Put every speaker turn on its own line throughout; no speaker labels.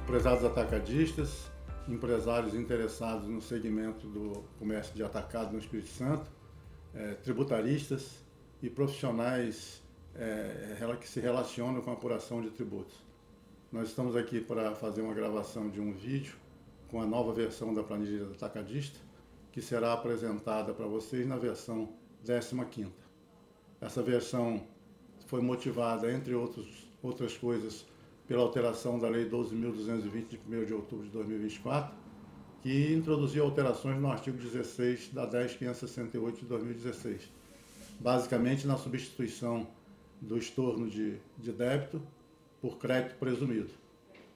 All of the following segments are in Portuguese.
Prezados atacadistas, empresários interessados no segmento do comércio de atacado no Espírito Santo, tributaristas e profissionais que se relacionam com a apuração de tributos. Nós estamos aqui para fazer uma gravação de um vídeo com a nova versão da planilha atacadista, que será apresentada para vocês na versão 15ª. Essa versão foi motivada, entre outras coisas, pela alteração da Lei 12.220, de 1º de outubro de 2024, que introduziu alterações no artigo 16 da 10.568 de 2016, basicamente na substituição do estorno de débito por crédito presumido.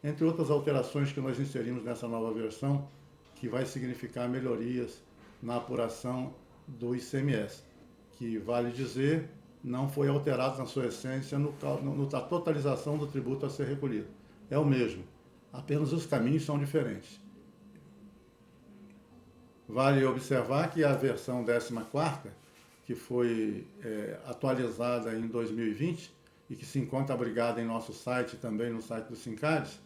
Entre outras alterações que nós inserimos nessa nova versão, que vai significar melhorias na apuração do ICMS, que, vale dizer, não foi alterado na sua essência na totalização do tributo a ser recolhido. É o mesmo, apenas os caminhos são diferentes. Vale observar que a versão 14ª, que foi atualizada em 2020 e que se encontra abrigada em nosso site e também no site do Sincades,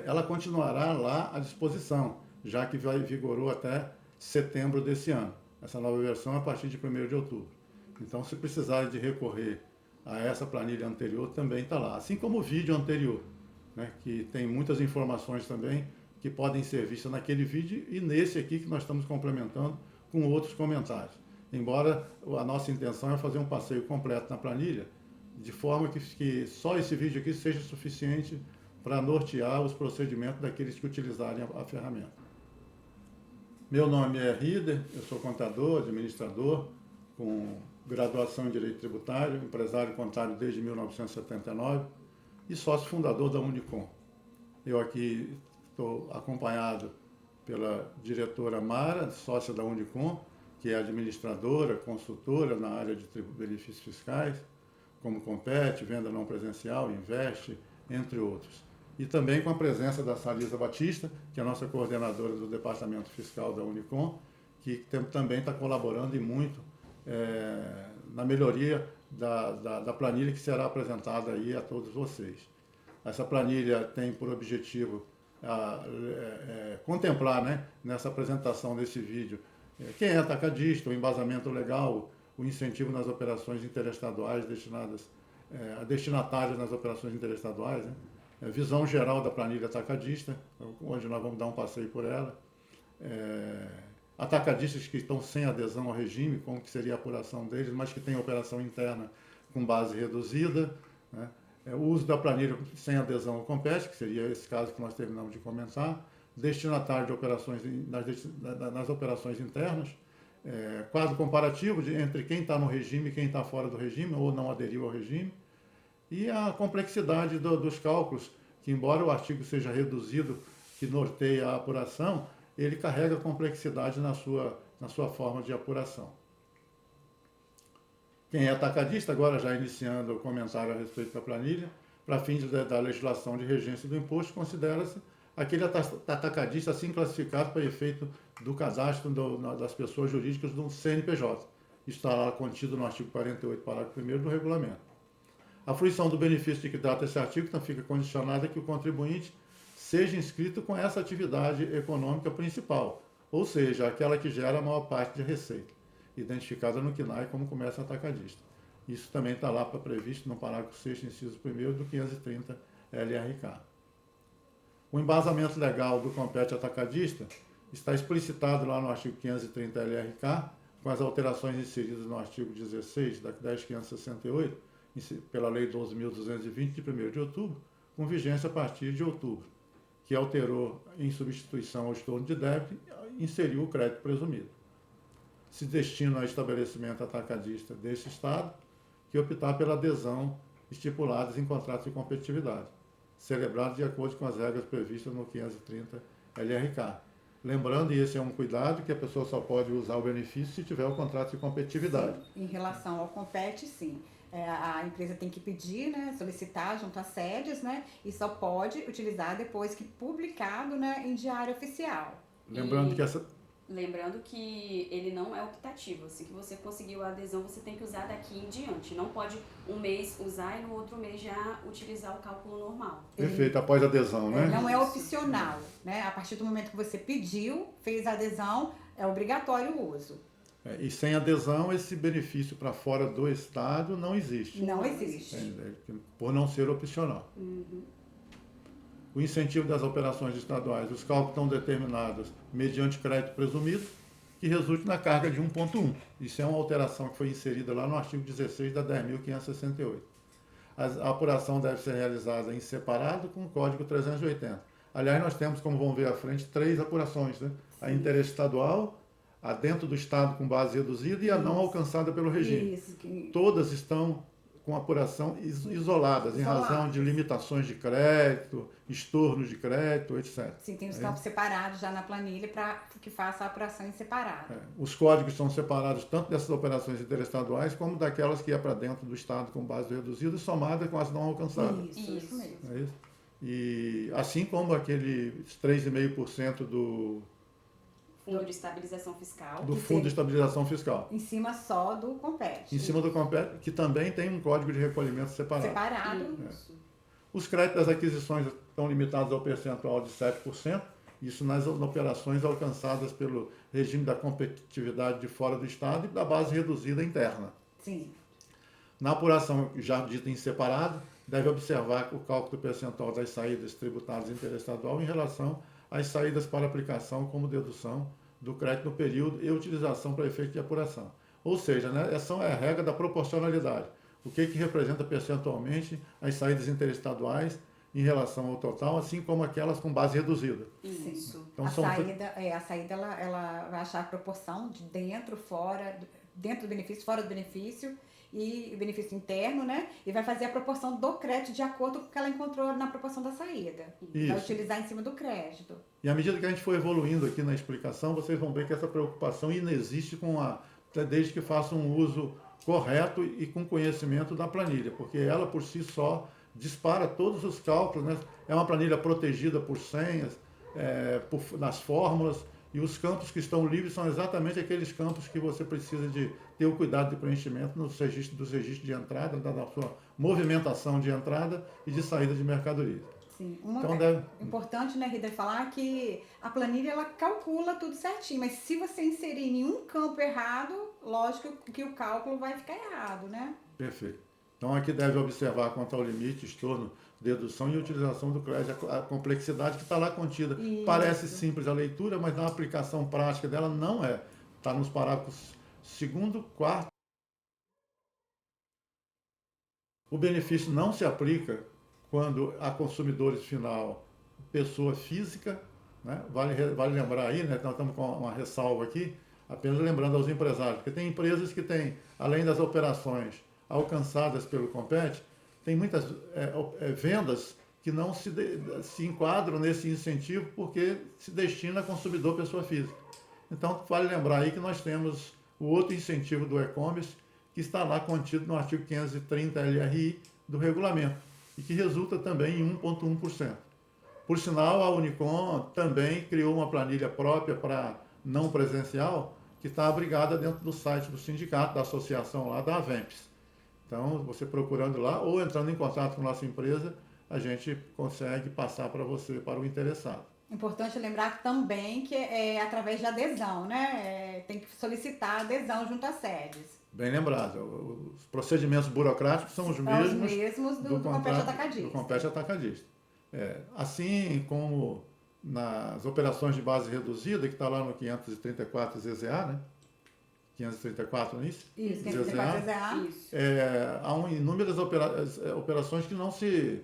ela continuará lá à disposição, já que vigorou até setembro desse ano. Essa nova versão é a partir de 1º de outubro. Então, se precisarem de recorrer a essa planilha anterior, também está lá. Assim como o vídeo anterior, né, que tem muitas informações também que podem ser vistas naquele vídeo e nesse aqui que nós estamos complementando com outros comentários. Embora a nossa intenção é fazer um passeio completo na planilha, de forma que só esse vídeo aqui seja suficiente para nortear os procedimentos daqueles que utilizarem a ferramenta. Meu nome é Rider, eu sou contador, administrador, com graduação em Direito Tributário, empresário contábil desde 1979 e sócio fundador da Unicom. Eu aqui estou acompanhado pela diretora Mara, sócia da Unicom, que é administradora, consultora na área de benefícios fiscais, como Compete, Venda Não Presencial, Investe, entre outros. E também com a presença da Salisa Batista, que é a nossa coordenadora do Departamento Fiscal da Unicom, que também está colaborando e muito na melhoria da planilha que será apresentada aí a todos vocês. Essa planilha tem por objetivo contemplar, né, nessa apresentação desse vídeo, quem é atacadista, o embasamento legal, o incentivo nas operações interestaduais destinadas a destinatários nas operações interestaduais, né, visão geral da planilha atacadista, onde nós vamos dar um passeio por ela, atacadistas que estão sem adesão ao regime, como que seria a apuração deles, mas que têm operação interna com base reduzida, né? O uso da planilha sem adesão ao Compete, que seria esse caso que nós terminamos de comentar, destinatário de operações nas operações internas, quadro comparativo entre quem está no regime e quem está fora do regime ou não aderiu ao regime, e a complexidade dos cálculos, que embora o artigo seja reduzido, que norteia a apuração, ele carrega complexidade na sua forma de apuração. Quem é atacadista, agora já iniciando o comentário a respeito da planilha, para fins da legislação de regência do imposto, considera-se aquele atacadista assim classificado para efeito do cadastro das pessoas jurídicas do CNPJ. Está lá contido no artigo 48, parágrafo 1º do regulamento. A fruição do benefício de que trata esse artigo então fica condicionada a que o contribuinte seja inscrito com essa atividade econômica principal, ou seja, aquela que gera a maior parte de receita, identificada no CNAE como comércio atacadista. Isso também está lá previsto no parágrafo 6º, inciso 1º do 530 LRK. O embasamento legal do Compete atacadista está explicitado lá no artigo 530 LRK, com as alterações inseridas no artigo 16 da 10.568, pela Lei 12.220, de 1º de outubro, com vigência a partir de outubro, que alterou, em substituição ao estorno de débito, inseriu o crédito presumido. Se destina ao estabelecimento atacadista desse Estado, que optar pela adesão estipuladas em contratos de competitividade, celebrados de acordo com as regras previstas no 530 LRK. Lembrando, e esse é um cuidado, que a pessoa só pode usar o benefício se tiver o contrato de competitividade.
Sim, em relação ao Compete, sim. A empresa tem que pedir, né, solicitar junto às sedes, né, e só pode utilizar depois que publicado, né, em diário oficial.
Lembrando que essa...
Lembrando que ele não é optativo. Assim que você conseguiu a adesão, você tem que usar daqui em diante. Não pode um mês usar e no outro mês já utilizar o cálculo normal.
Perfeito, após adesão, né?
Não é opcional, né? A partir do momento que você pediu, fez a adesão, é obrigatório o uso.
E sem adesão, esse benefício para fora do estado não existe.
Não existe.
Por não ser opcional.
Uhum.
O incentivo das operações estaduais, os cálculos estão determinados mediante crédito presumido, que resulte na carga de 1,1. Isso é uma alteração que foi inserida lá no artigo 16 da 10.568. A apuração deve ser realizada em separado com o código 380. Aliás, nós temos, como vão ver à frente, 3 apurações, né? A interestadual, a dentro do estado com base reduzida e a não alcançada pelo regime.
Isso.
Todas estão com apuração isoladas, em razão de limitações de crédito, estornos de crédito, etc.
Sim, tem os campos separados já na planilha para que faça a apuração em separado.
Os códigos são separados tanto dessas operações interestaduais como daquelas que é para dentro do estado com base reduzida e somada com as não alcançadas.
Isso mesmo.
É isso? E assim como aquele 3,5% do
Fundo de Estabilização Fiscal.
Do Fundo de Estabilização Fiscal.
Em cima só do Compete.
Em cima do Compete, que também tem um código de recolhimento separado.
Separado.
Os créditos das aquisições estão limitados ao percentual de 7%, isso nas operações alcançadas pelo regime da competitividade de fora do Estado e da base reduzida interna.
Sim.
Na apuração já dita em separado, deve observar o cálculo percentual das saídas tributárias interestadual em relação às saídas para aplicação como dedução do crédito no período e utilização para efeito de apuração. Ou seja, né, essa é a regra da proporcionalidade. O que representa percentualmente as saídas interestaduais em relação ao total, assim como aquelas com base reduzida.
Isso.
Então,
A saída ela vai achar a proporção de dentro, fora, dentro do benefício, fora do benefício e o benefício interno, né? E vai fazer a proporção do crédito de acordo com o que ela encontrou na proporção da saída.
Isso.
Vai utilizar em cima do crédito.
E à medida que a gente for evoluindo aqui na explicação, vocês vão ver que essa preocupação inexiste desde que faça um uso correto e com conhecimento da planilha, porque ela por si só dispara todos os cálculos, né? É uma planilha protegida por senhas, nas fórmulas, e os campos que estão livres são exatamente aqueles campos que você precisa de ter o cuidado de preenchimento dos registros de entrada, da sua movimentação de entrada e de saída de mercadoria.
Sim. Importante, né, Rida, falar que a planilha ela calcula tudo certinho, mas se você inserir em nenhum campo errado, lógico que o cálculo vai ficar errado, né?
Perfeito. Então aqui deve observar quanto ao limite, estorno, dedução e utilização do crédito, a complexidade que está lá contida. Isso. Parece simples a leitura, mas na aplicação prática dela não é. Está nos parágrafos 2º, 4º. O benefício não se aplica quando a consumidores final, pessoa física, né? Vale lembrar aí, né? Nós estamos com uma ressalva aqui, apenas lembrando aos empresários, porque tem empresas que têm, além das operações alcançadas pelo Compete, tem muitas vendas que não se enquadram nesse incentivo porque se destina a consumidor pessoa física. Então, vale lembrar aí que nós temos o outro incentivo do e-commerce, que está lá contido no artigo 530 LRI do regulamento, e que resulta também em 1,1%. Por sinal, a Unicom também criou uma planilha própria para não presencial, que está abrigada dentro do site do sindicato, da associação lá, da Avemps. Então, você procurando lá ou entrando em contato com a nossa empresa, a gente consegue passar para você, para o interessado.
Importante lembrar também que é através de adesão, né? Tem que solicitar adesão junto às sedes.
Bem lembrado. Os procedimentos burocráticos são os mesmos
do Compete Atacadista.
Do Compete Atacadista. Assim como nas operações de base reduzida, que está lá no 534 ZZA, né? 534, não é isso?
Isso, 534 ZZA.
Há inúmeras operações que não se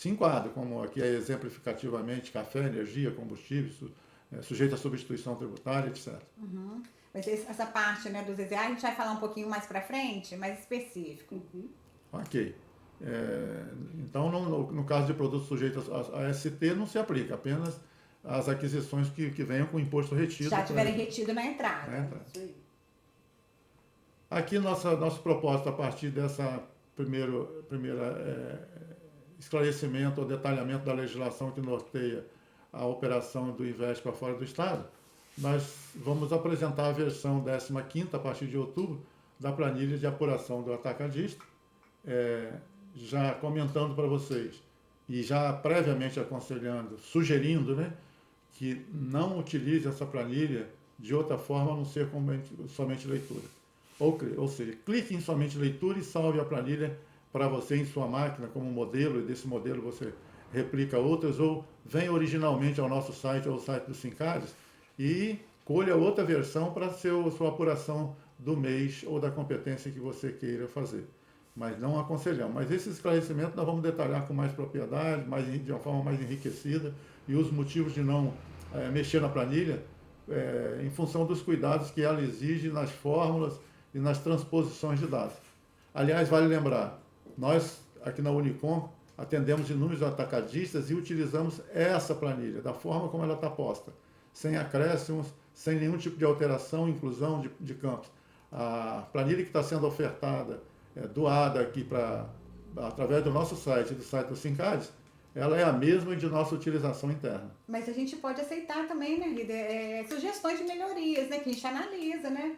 enquadram, como aqui é exemplificativamente café, energia, combustível, sujeito à substituição tributária, etc.
Uhum. Mas essa parte, né, do ZZA a gente vai falar um pouquinho mais para frente, mais específico.
Uhum.
Ok. Então, no caso de produtos sujeitos a ST, não se aplica, apenas as aquisições que venham com imposto retido.
Já tiverem retido na entrada.
Isso aí.
Aqui, nosso propósito, a partir dessa primeira esclarecimento ou detalhamento da legislação que norteia a operação do Investe para fora do Estado, nós vamos apresentar a versão 15ª, a partir de outubro, da planilha de apuração do atacadista, já comentando para vocês e já previamente aconselhando, sugerindo, né, que não utilize essa planilha de outra forma a não ser somente leitura. Ou seja, clique em somente leitura e salve a planilha para você em sua máquina como modelo, e desse modelo você replica outras, ou venha originalmente ao nosso site, ao site do Sincades, e colha outra versão para sua apuração do mês ou da competência que você queira fazer. Mas não aconselhamos. Mas esse esclarecimento nós vamos detalhar com mais propriedade, de uma forma mais enriquecida, e os motivos de não mexer na planilha em função dos cuidados que ela exige nas fórmulas e nas transposições de dados. Aliás, vale lembrar, nós aqui na Unicom atendemos inúmeros atacadistas e utilizamos essa planilha, da forma como ela está posta, sem acréscimos, sem nenhum tipo de alteração, inclusão de campos. A planilha que está sendo ofertada, doada aqui através do nosso site e do site do Sincades, ela é a mesma de nossa utilização interna.
Mas a gente pode aceitar também, né, líder, sugestões de melhorias, né, que a gente analisa, né?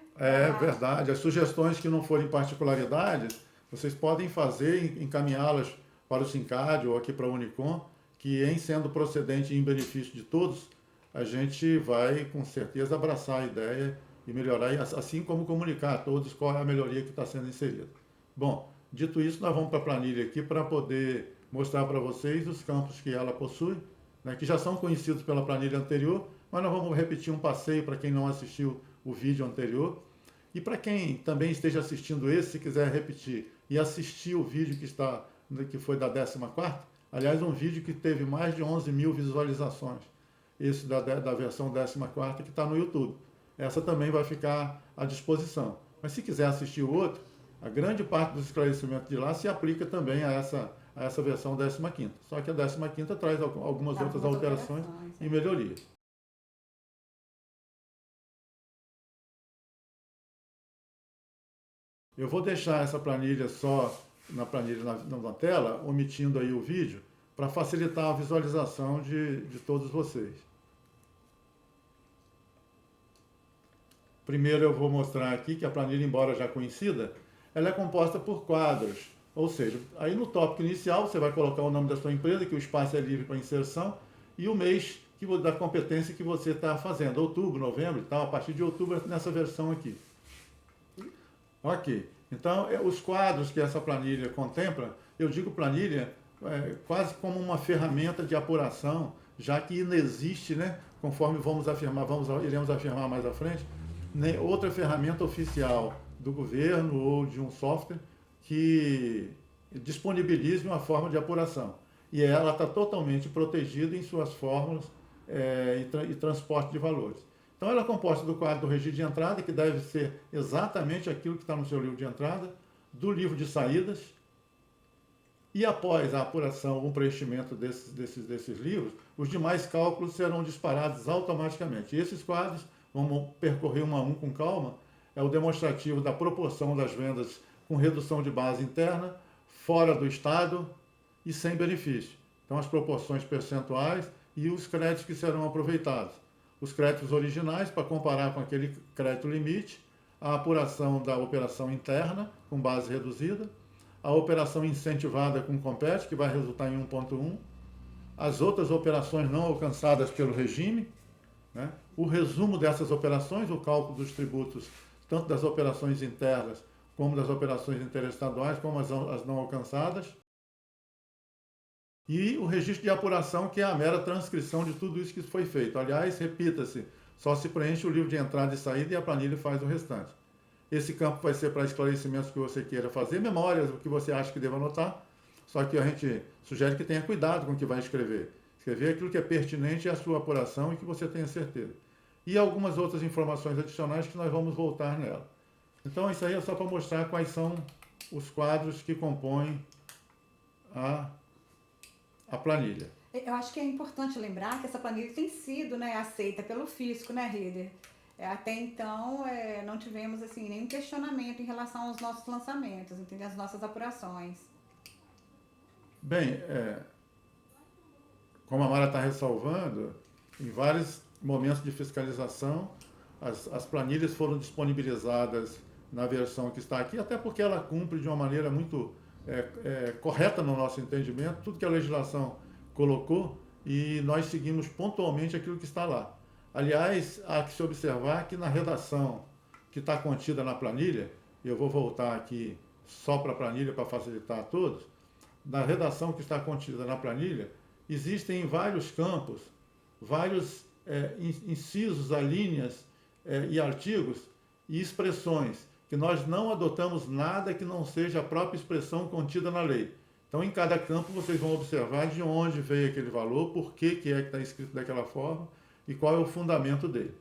Verdade. As sugestões que não forem particularidades, vocês podem fazer, encaminhá-las para o Sincad ou aqui para a Unicom, que em sendo procedente e em benefício de todos, a gente vai com certeza abraçar a ideia e melhorar, assim como comunicar a todos qual é a melhoria que está sendo inserida. Bom, dito isso, nós vamos para a planilha aqui para poder mostrar para vocês os campos que ela possui, né, que já são conhecidos pela planilha anterior, mas nós vamos repetir um passeio para quem não assistiu o vídeo anterior. E para quem também esteja assistindo esse, se quiser repetir e assistir o vídeo que foi da 14ª, aliás, um vídeo que teve mais de 11 mil visualizações, esse da versão 14ª que está no YouTube. Essa também vai ficar à disposição. Mas se quiser assistir o outro, a grande parte dos esclarecimentos de lá se aplica também a essa versão 15ª. Só que a 15ª traz algumas outras alterações e melhorias. Eu vou deixar essa planilha só na planilha na tela, omitindo aí o vídeo, para facilitar a visualização de todos vocês. Primeiro eu vou mostrar aqui que a planilha, embora já conhecida, ela é composta por quadros. Ou seja, aí no tópico inicial você vai colocar o nome da sua empresa, que o espaço é livre para inserção, e o mês da competência que você está fazendo, outubro, novembro e tal, a partir de outubro nessa versão aqui. Ok, então os quadros que essa planilha contempla, eu digo planilha quase como uma ferramenta de apuração, já que inexiste, né, conforme iremos afirmar mais à frente, outra ferramenta oficial do governo ou de um software que disponibilize uma forma de apuração. E ela está totalmente protegida em suas fórmulas e transporte de valores. Então, ela é composta do quadro do registro de entrada, que deve ser exatamente aquilo que está no seu livro de entrada, do livro de saídas, e após a apuração, o preenchimento desses livros, os demais cálculos serão disparados automaticamente. E esses quadros, vamos percorrer um a um com calma, é o demonstrativo da proporção das vendas com redução de base interna, fora do Estado e sem benefício. Então, as proporções percentuais e os créditos que serão aproveitados. Os créditos originais, para comparar com aquele crédito limite, a apuração da operação interna, com base reduzida, a operação incentivada com compete, que vai resultar em 1,1, as outras operações não alcançadas pelo regime, né? O resumo dessas operações, o cálculo dos tributos, tanto das operações internas, como das operações interestaduais, como as não alcançadas, e o registro de apuração, que é a mera transcrição de tudo isso que foi feito. Aliás, repita-se, só se preenche o livro de entrada e saída e a planilha faz o restante. Esse campo vai ser para esclarecimentos que você queira fazer, memórias, o que você acha que deva anotar, só que a gente sugere que tenha cuidado com o que vai escrever. Escrever aquilo que é pertinente à sua apuração e que você tenha certeza. E algumas outras informações adicionais que nós vamos voltar nela. Então, isso aí é só para mostrar quais são os quadros que compõem a planilha.
Eu acho que é importante lembrar que essa planilha tem sido, né, aceita pelo fisco, né, Rieder? Até então, não tivemos assim, nenhum questionamento em relação aos nossos lançamentos, entendeu? As nossas apurações.
Bem, como a Mara está ressalvando, em momentos de fiscalização. As planilhas foram disponibilizadas na versão que está aqui, até porque ela cumpre de uma maneira muito correta no nosso entendimento, tudo que a legislação colocou, e nós seguimos pontualmente aquilo que está lá. Aliás, há que se observar que na redação que está contida na planilha, eu vou voltar aqui só para a planilha para facilitar a todos, na redação que está contida na planilha, existem em vários campos, vários incisos, alíneas e artigos e expressões, que nós não adotamos nada que não seja a própria expressão contida na lei. Então, em cada campo, vocês vão observar de onde veio aquele valor, por que é que está escrito daquela forma e qual é o fundamento dele.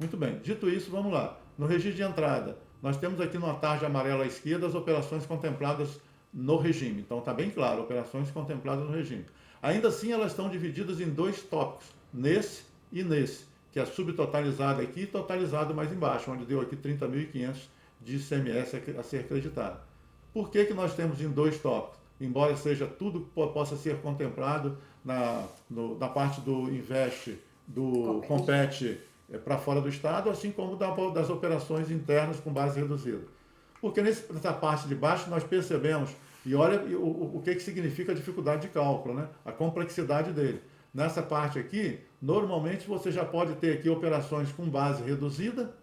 Muito bem, dito isso, vamos lá. No registro de entrada, nós temos aqui numa tarja amarela à esquerda as operações contempladas no regime. Então, está bem claro, operações contempladas no regime. Ainda assim, elas estão divididas em dois tópicos, nesse e nesse, que é subtotalizado aqui e totalizado mais embaixo, onde deu aqui 30.500 de ICMS a ser acreditado. Por que nós temos em dois tópicos? Embora seja tudo que possa ser contemplado na parte do investe, do compete para fora do Estado, assim como das operações internas com base reduzida. Porque nessa parte de baixo nós percebemos, e olha o que significa a dificuldade de cálculo, né? A complexidade dele. Nessa parte aqui, normalmente você já pode ter aqui operações com base reduzida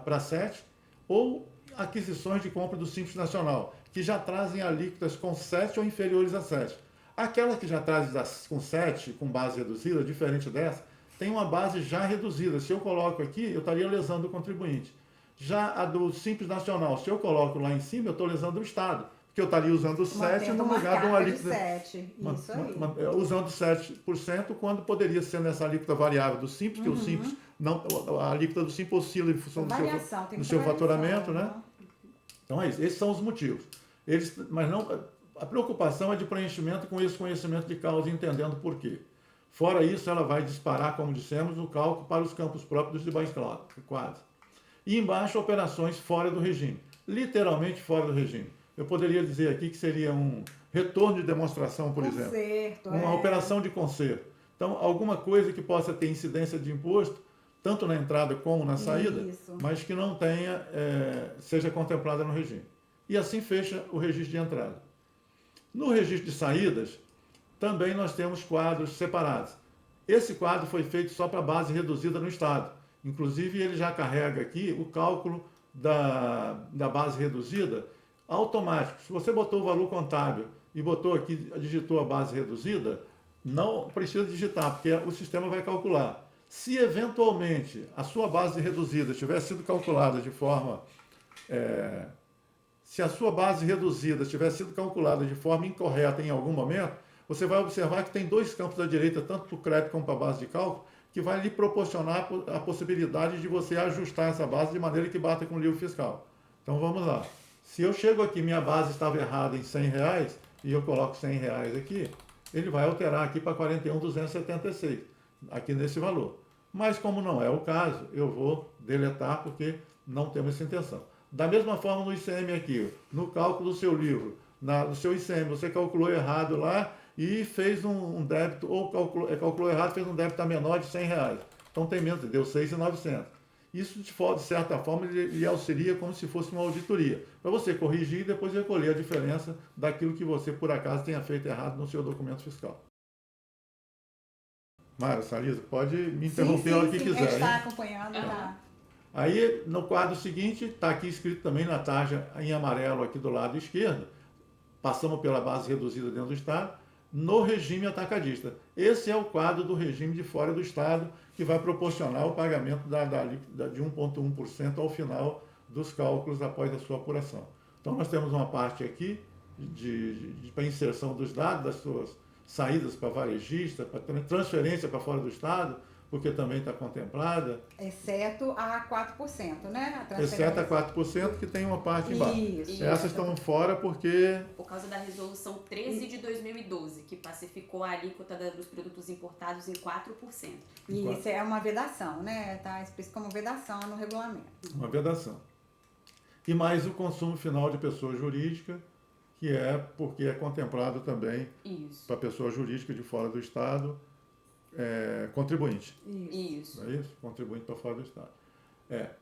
para 7, ou aquisições de compra do Simples Nacional, que já trazem alíquotas com 7 ou inferiores a 7. Aquela que já traz com 7, com base reduzida, diferente dessa, tem uma base já reduzida. Se eu coloco aqui, eu estaria lesando o contribuinte. Já a do Simples Nacional, se eu coloco lá em cima, eu estou lesando o Estado, porque eu estaria usando o 7 no lugar de uma alíquota.
7. Isso aí.
Usando 7%, quando poderia ser nessa alíquota variável do Simples, que o Simples, não, a alíquota do Simples oscila em função do seu faturamento, né? Então é isso, esses são os motivos. Mas não, a preocupação é de preenchimento com esse conhecimento de causa, entendendo por quê. Fora isso, ela vai disparar, como dissemos, o cálculo para os campos próprios dos demais quadros. E embaixo, operações fora do regime. Literalmente fora do regime. Eu poderia dizer aqui que seria um retorno de demonstração, por exemplo. Uma operação de conserto. Então, alguma coisa que possa ter incidência de imposto, tanto na entrada como na saída, mas que não tenha, seja contemplada no regime. E assim fecha o registro de entrada. No registro de saídas, também nós temos quadros separados. Esse quadro foi feito só para base reduzida no Estado. Inclusive, ele já carrega aqui o cálculo da base reduzida automático. Se você botou o valor contábil e botou aqui, digitou a base reduzida, não precisa digitar, porque o sistema vai calcular. Se eventualmente a sua base reduzida tiver sido calculada de forma... se a sua base reduzida tiver sido calculada de forma incorreta em algum momento, você vai observar que tem dois campos à direita, tanto para o crédito como para a base de cálculo, que vai lhe proporcionar a possibilidade de você ajustar essa base de maneira que bata com o livro fiscal. Então vamos lá. Se eu chego aqui, minha base estava errada em R$100 e eu coloco R$100 aqui, ele vai alterar aqui para 41.276, aqui nesse valor. Mas como não é o caso, eu vou deletar porque não temos essa intenção. Da mesma forma no ICM aqui, no cálculo do seu livro, no seu ICM, você calculou errado lá e fez um débito, ou calculou errado, fez um débito a menor de R$100. Então tem menos, deu 6.900. Isso, de certa forma, lhe auxilia como se fosse uma auditoria, para você corrigir e depois recolher a diferença daquilo que você, por acaso, tenha feito errado no seu documento fiscal. Mara, Salisa, pode me interromper a hora que quiser. Sim,
está acompanhando, tá.
Aí, no quadro seguinte, está aqui escrito também na tarja em amarelo aqui do lado esquerdo, passamos pela base reduzida dentro do Estado, no regime atacadista. Esse é o quadro do regime de fora do Estado, que vai proporcionar o pagamento de 1,1% ao final dos cálculos após a sua apuração. Então, nós temos uma parte aqui para inserção dos dados, das suas saídas para varejista, para transferência para fora do Estado, porque também está contemplada.
Exceto a 4%, né?
Exceto a 4%, que tem uma parte embaixo.
Isso.
Essas estão fora porque...
Por causa da resolução 13 de 2012, que pacificou a alíquota dos produtos importados em 4%.
Isso é uma vedação, né? Está explícito como vedação no regulamento.
Uma vedação. E mais o consumo final de pessoa jurídica, que é porque é contemplado também para pessoa jurídica de fora do Estado, contribuinte.
Isso.
Não é isso? Contribuinte para fora do Estado.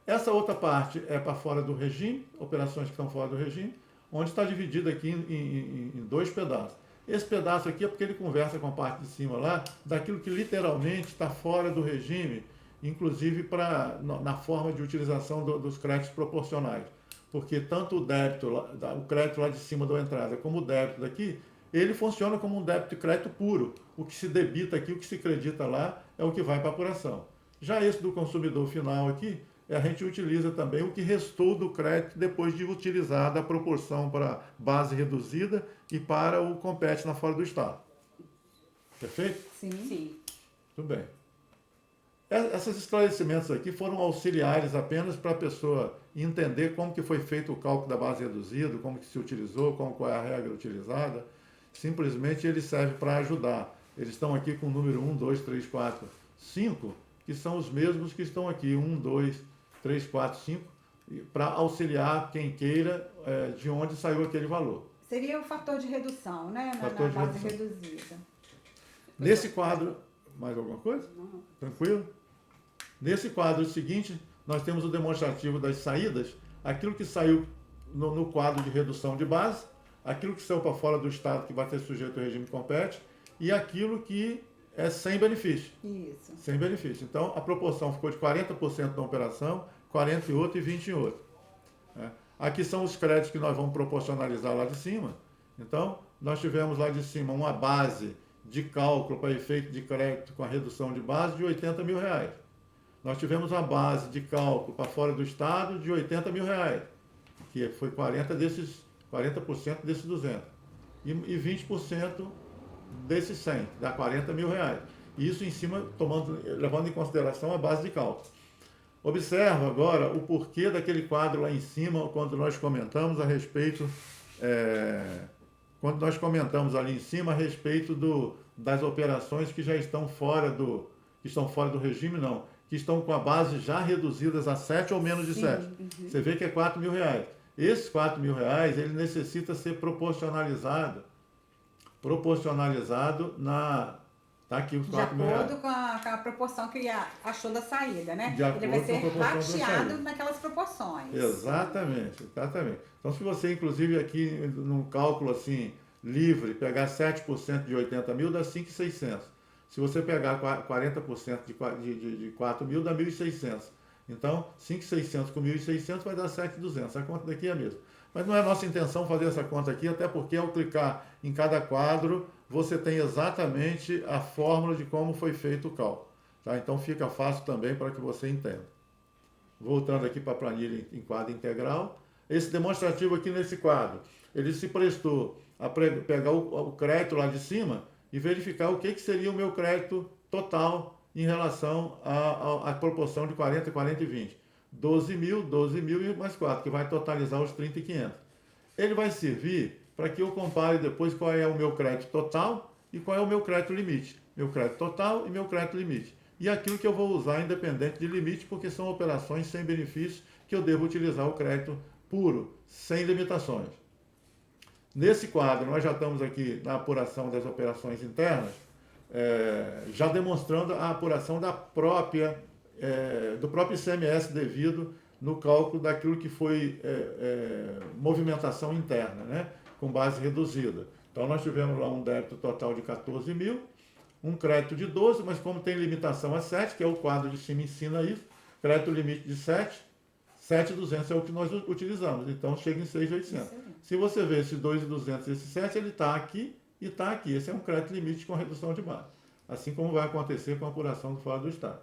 Essa outra parte é para fora do regime, operações que estão fora do regime, onde está dividido aqui em dois pedaços. Esse pedaço aqui é porque ele conversa com a parte de cima lá, daquilo que literalmente está fora do regime, inclusive na forma de utilização dos créditos proporcionais. Porque tanto o débito, o crédito lá de cima da entrada, como o débito daqui, ele funciona como um débito e crédito puro. O que se debita aqui, o que se acredita lá, é o que vai para a apuração. Já esse do consumidor final aqui, a gente utiliza também o que restou do crédito depois de utilizar a proporção para base reduzida e para o compete na fora do Estado. Perfeito?
Sim.
Tudo bem. Esses esclarecimentos aqui foram auxiliares apenas para a pessoa entender como que foi feito o cálculo da base reduzida, como que se utilizou, qual é a regra utilizada. Simplesmente ele serve para ajudar. Eles estão aqui com o número 1, 2, 3, 4, 5, que são os mesmos que estão aqui, 1, 2, 3, 4, 5, para auxiliar quem queira de onde saiu aquele valor.
Seria o fator de redução, né? Na base reduzida.
Nesse quadro, mais alguma coisa?
Não.
Tranquilo? Nesse quadro seguinte, nós temos o demonstrativo das saídas, aquilo que saiu no quadro de redução de base, aquilo que saiu para fora do Estado, que vai ser sujeito ao regime compete, e aquilo que é sem benefício.
Isso.
Sem benefício. Então, a proporção ficou de 40% na operação, 40% em outro e 20% em outro. Aqui são os créditos que nós vamos proporcionalizar lá de cima. Então, nós tivemos lá de cima uma base de cálculo para efeito de crédito com a redução de base de R$80 mil. Nós tivemos uma base de cálculo para fora do Estado de R$80 mil, que foi 40% desses 200. E 20% desses 100, dá R$40 mil. Isso em cima, levando em consideração a base de cálculo. Observa agora o porquê daquele quadro lá em cima, quando nós comentamos a respeito, quando nós comentamos ali em cima a respeito das operações que já estão fora do regime, não, que estão com a base já reduzidas a 7 ou menos de 7. Você vê que é R$4 mil. Esses R$4 mil, ele necessita ser proporcionalizado na... Está aqui os R$4 mil.
De acordo com a proporção que achou da saída, né?
De acordo
Ele vai ser
com a proporção da
rateado
saída.
naquelas proporções.
Exatamente. Então, se você, inclusive, aqui num cálculo assim, livre, pegar 7% de 80 mil, dá 5.600. Se você pegar 40% de 4 mil, dá 1.600. Então, 5.600 com 1.600 vai dar 7.200. A conta daqui é a mesma. Mas não é nossa intenção fazer essa conta aqui, até porque ao clicar em cada quadro, você tem exatamente a fórmula de como foi feito o cálculo. Tá? Então, fica fácil também para que você entenda. Voltando aqui para a planilha em quadro integral. Esse demonstrativo aqui nesse quadro, ele se prestou a pegar o crédito lá de cima e verificar o que seria o meu crédito total em relação à proporção de 40, 40 e 20. 12 mil e mais 4, que vai totalizar os 30.500. Ele vai servir para que eu compare depois qual é o meu crédito total e qual é o meu crédito limite. Meu crédito total e meu crédito limite. E aquilo que eu vou usar independente de limite, porque são operações sem benefício que eu devo utilizar o crédito puro, sem limitações. Nesse quadro, nós já estamos aqui na apuração das operações internas, já demonstrando a apuração do próprio ICMS devido no cálculo daquilo que foi movimentação interna, né, com base reduzida. Então, nós tivemos lá um débito total de 14 mil, um crédito de 12, mas como tem limitação a 7, que é o quadro de cima ensina isso, crédito limite de 7.200 é o que nós utilizamos, então chega em 6.800. Se você vê esses 2.200 e esse 7, ele está aqui e está aqui. Esse é um crédito limite com redução de base, assim como vai acontecer com a apuração do fora do Estado.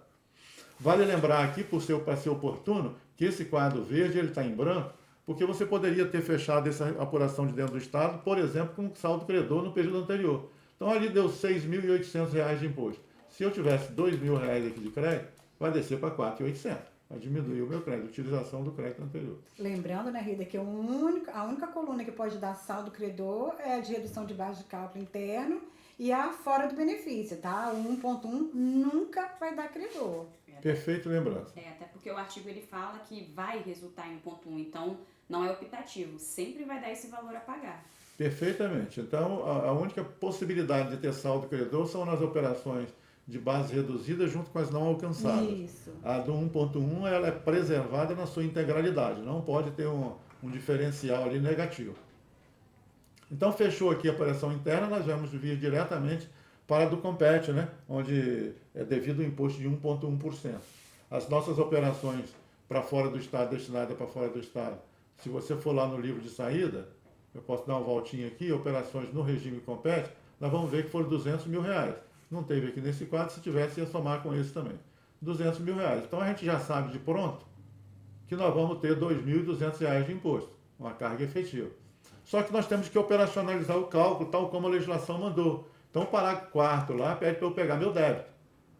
Vale lembrar aqui, para ser oportuno, que esse quadro verde ele está em branco, porque você poderia ter fechado essa apuração de dentro do Estado, por exemplo, com saldo credor no período anterior. Então ali deu R$ 6.800 de imposto. Se eu tivesse R$ 2.000 aqui de crédito, vai descer para 4.800. Vai diminuir o meu crédito, a utilização do crédito anterior.
Lembrando, né, Rita, que a única coluna que pode dar saldo credor é a de redução de base de cálculo interno e a fora do benefício, tá? O 1.1 nunca vai dar credor.
Perfeito lembrança.
Até porque o artigo ele fala que vai resultar em 1.1, então não é optativo, sempre vai dar esse valor a pagar.
Perfeitamente. Então, a única possibilidade de ter saldo credor são nas operações de base reduzida junto com as não alcançadas.
Isso.
A do 1.1 ela é preservada na sua integralidade, não pode ter um diferencial ali negativo. Então, fechou aqui a operação interna, nós vamos vir diretamente para a do Compete, né? Onde é devido ao imposto de 1,1%. As nossas operações para fora do Estado, destinadas para fora do Estado, se você for lá no livro de saída, eu posso dar uma voltinha aqui, operações no regime Compete, nós vamos ver que foram R$200 mil. Não teve aqui nesse quadro, se tivesse ia somar com esse também. R$200 mil. Então a gente já sabe de pronto que nós vamos ter R$2.200 de imposto, uma carga efetiva. Só que nós temos que operacionalizar o cálculo, tal como a legislação mandou. Então o parágrafo 4º lá pede para eu pegar meu débito.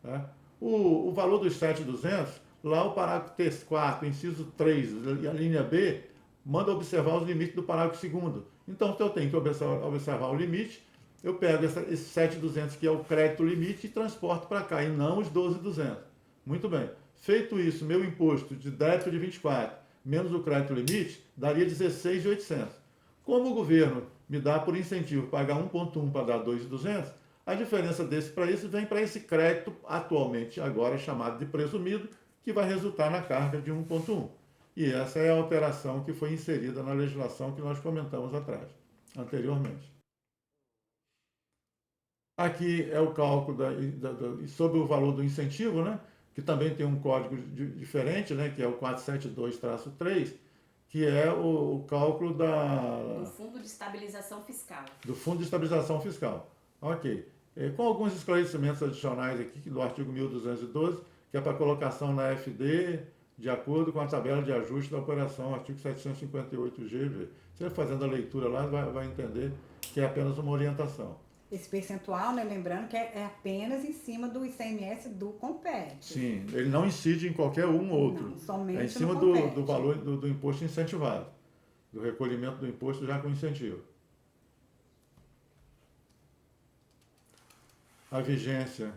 Né? O valor dos 7.200, lá o parágrafo 4º, inciso 3, e a linha B, manda observar os limites do parágrafo 2º. Então, se eu tenho que observar o limite, eu pego esse 7.200, que é o crédito limite, e transporto para cá, e não os 12.200. Muito bem. Feito isso, meu imposto de débito de 24, menos o crédito limite, daria 16.800. Como o governo me dá por incentivo pagar 1,1 para dar 2.200, a diferença desse para isso vem para esse crédito, atualmente agora chamado de presumido, que vai resultar na carga de 1,1. E essa é a alteração que foi inserida na legislação que nós comentamos anteriormente. Aqui é o cálculo sobre o valor do incentivo, né? Que também tem um código diferente, né? Que é o 472-3, que é o cálculo
do Fundo de Estabilização Fiscal.
Do Fundo de Estabilização Fiscal. Ok. Com alguns esclarecimentos adicionais aqui do artigo 1212, que é para colocação na FD, de acordo com a tabela de ajuste da operação, artigo 758G. Você fazendo a leitura lá, vai entender que é apenas uma orientação.
Esse percentual, né, lembrando que é apenas em cima do ICMS do Compete.
Sim, ele não incide em qualquer um ou outro.
Não, somente
é em cima do valor do imposto incentivado, do recolhimento do imposto já com incentivo. A vigência.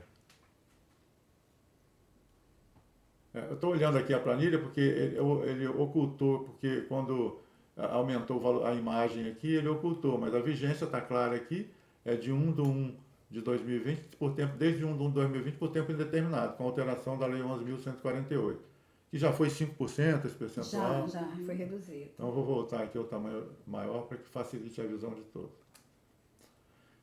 Eu estou olhando aqui a planilha porque ele ocultou, porque quando aumentou o valor, a imagem aqui, ele ocultou, mas a vigência está clara aqui, é de 1/1 de 2020, desde 1/1 de 2020, por tempo indeterminado, com alteração da Lei 11.148, que já foi 5% esse percentual.
Já foi reduzido.
Então eu vou voltar aqui ao tamanho maior para que facilite a visão de todos.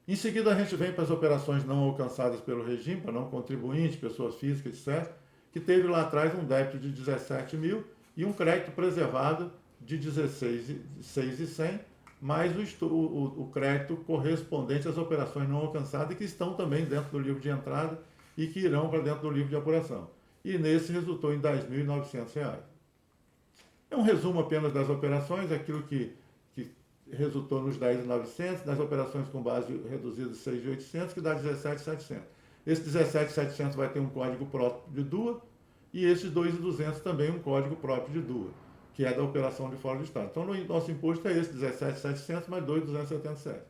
Em seguida, a gente vem para as operações não alcançadas pelo regime, para não contribuinte, pessoas físicas, etc., que teve lá atrás um débito de 17 mil e um crédito preservado de 16.100, mais o crédito correspondente às operações não alcançadas, que estão também dentro do livro de entrada e que irão para dentro do livro de apuração. E nesse resultou em R$ 10.900. É um resumo apenas das operações, aquilo que resultou nos 10.900, das operações com base reduzida de 6.800, que dá 17.700. Esse 17.700 vai ter um código próprio de DUA, e esses 2.200 também um código próprio de DUA, que é da operação de fora do Estado. Então, o nosso imposto é esse, 17.700 mais 2.277.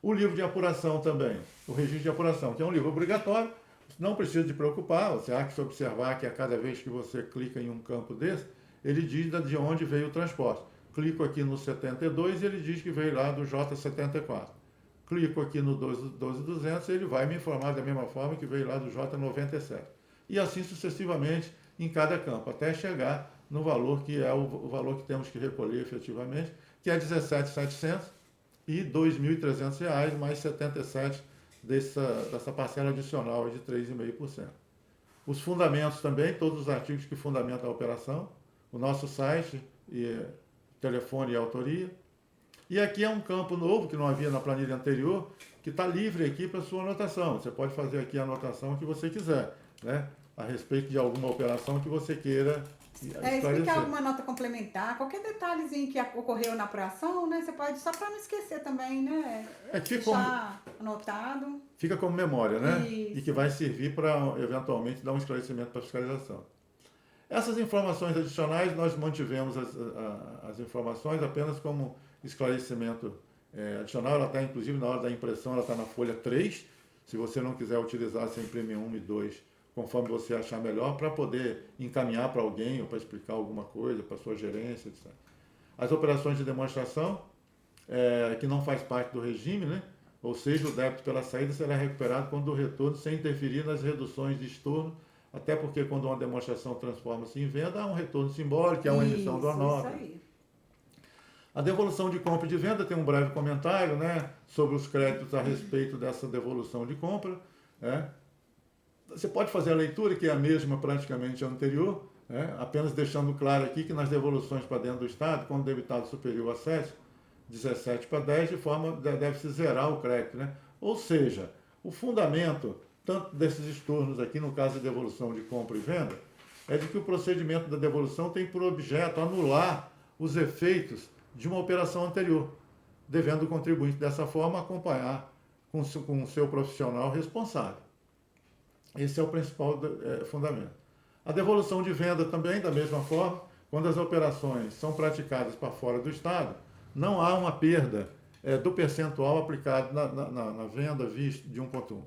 O livro de apuração também, o registro de apuração, que é um livro obrigatório, não precisa de preocupar, você há que se observar que a cada vez que você clica em um campo desse, ele diz de onde veio o transporte. Clico aqui no 72 e ele diz que veio lá do J74. Clico aqui no 12.200 e ele vai me informar da mesma forma que veio lá do J97. E assim sucessivamente em cada campo, até chegar no valor que é o valor que temos que recolher efetivamente, que é 17.700 e R$ 2.300 mais 77 dessa parcela adicional de 3,5%. Os fundamentos também, todos os artigos que fundamentam a operação, o nosso site, telefone e autoria. E aqui é um campo novo, que não havia na planilha anterior, que está livre aqui para sua anotação. Você pode fazer aqui a anotação que você quiser, né? A respeito de alguma operação que você queira
explicar alguma nota complementar, qualquer detalhezinho que ocorreu na apuração, né? Você pode, só para não esquecer também, né? Deixar anotado.
Fica como memória, né?
Isso.
E que vai servir para, eventualmente, dar um esclarecimento para a fiscalização. Essas informações adicionais, nós mantivemos as informações apenas como esclarecimento adicional. Ela está, inclusive, na hora da impressão, ela está na folha 3. Se você não quiser utilizar, você imprime 1 e 2, conforme você achar melhor, para poder encaminhar para alguém ou para explicar alguma coisa, para a sua gerência, etc. As operações de demonstração, que não faz parte do regime, né? ou seja, o débito pela saída será recuperado quando o retorno sem interferir nas reduções de estorno, até porque quando uma demonstração transforma-se em venda, há um retorno simbólico, há uma emissão de uma nota.
Isso aí.
A devolução de compra e de venda tem um breve comentário, né, sobre os créditos a respeito dessa devolução de compra. Né. Você pode fazer a leitura, que é a mesma praticamente anterior, né, apenas deixando claro aqui que nas devoluções para dentro do Estado, quando o debitado superior a 7, 17 para 10, de forma deve-se zerar o crédito. Né. Ou seja, o fundamento, tanto desses estornos aqui, no caso de devolução de compra e venda, é de que o procedimento da devolução tem por objeto anular os efeitos de uma operação anterior, devendo o contribuinte, dessa forma, acompanhar com o seu profissional responsável. Esse é o principal fundamento. A devolução de venda também, da mesma forma, quando as operações são praticadas para fora do Estado, não há uma perda do percentual aplicado na venda visto de 1,1.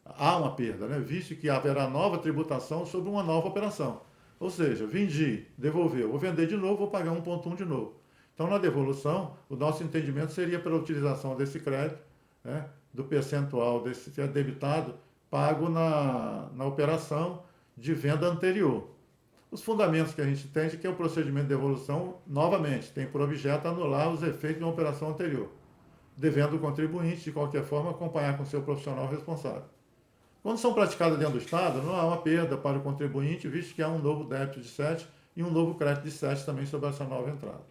Há uma perda, né? Visto que haverá nova tributação sobre uma nova operação. Ou seja, vendi, devolveu, vou vender de novo, vou pagar 1,1 de novo. Então, na devolução, o nosso entendimento seria pela utilização desse crédito, né, do percentual desse debitado, pago na operação de venda anterior. Os fundamentos que a gente entende que é o procedimento de devolução, novamente, tem por objeto anular os efeitos de uma operação anterior, devendo o contribuinte, de qualquer forma, acompanhar com o seu profissional responsável. Quando são praticadas dentro do Estado, não há uma perda para o contribuinte, visto que há um novo débito de 7 e um novo crédito de 7 também sobre essa nova entrada.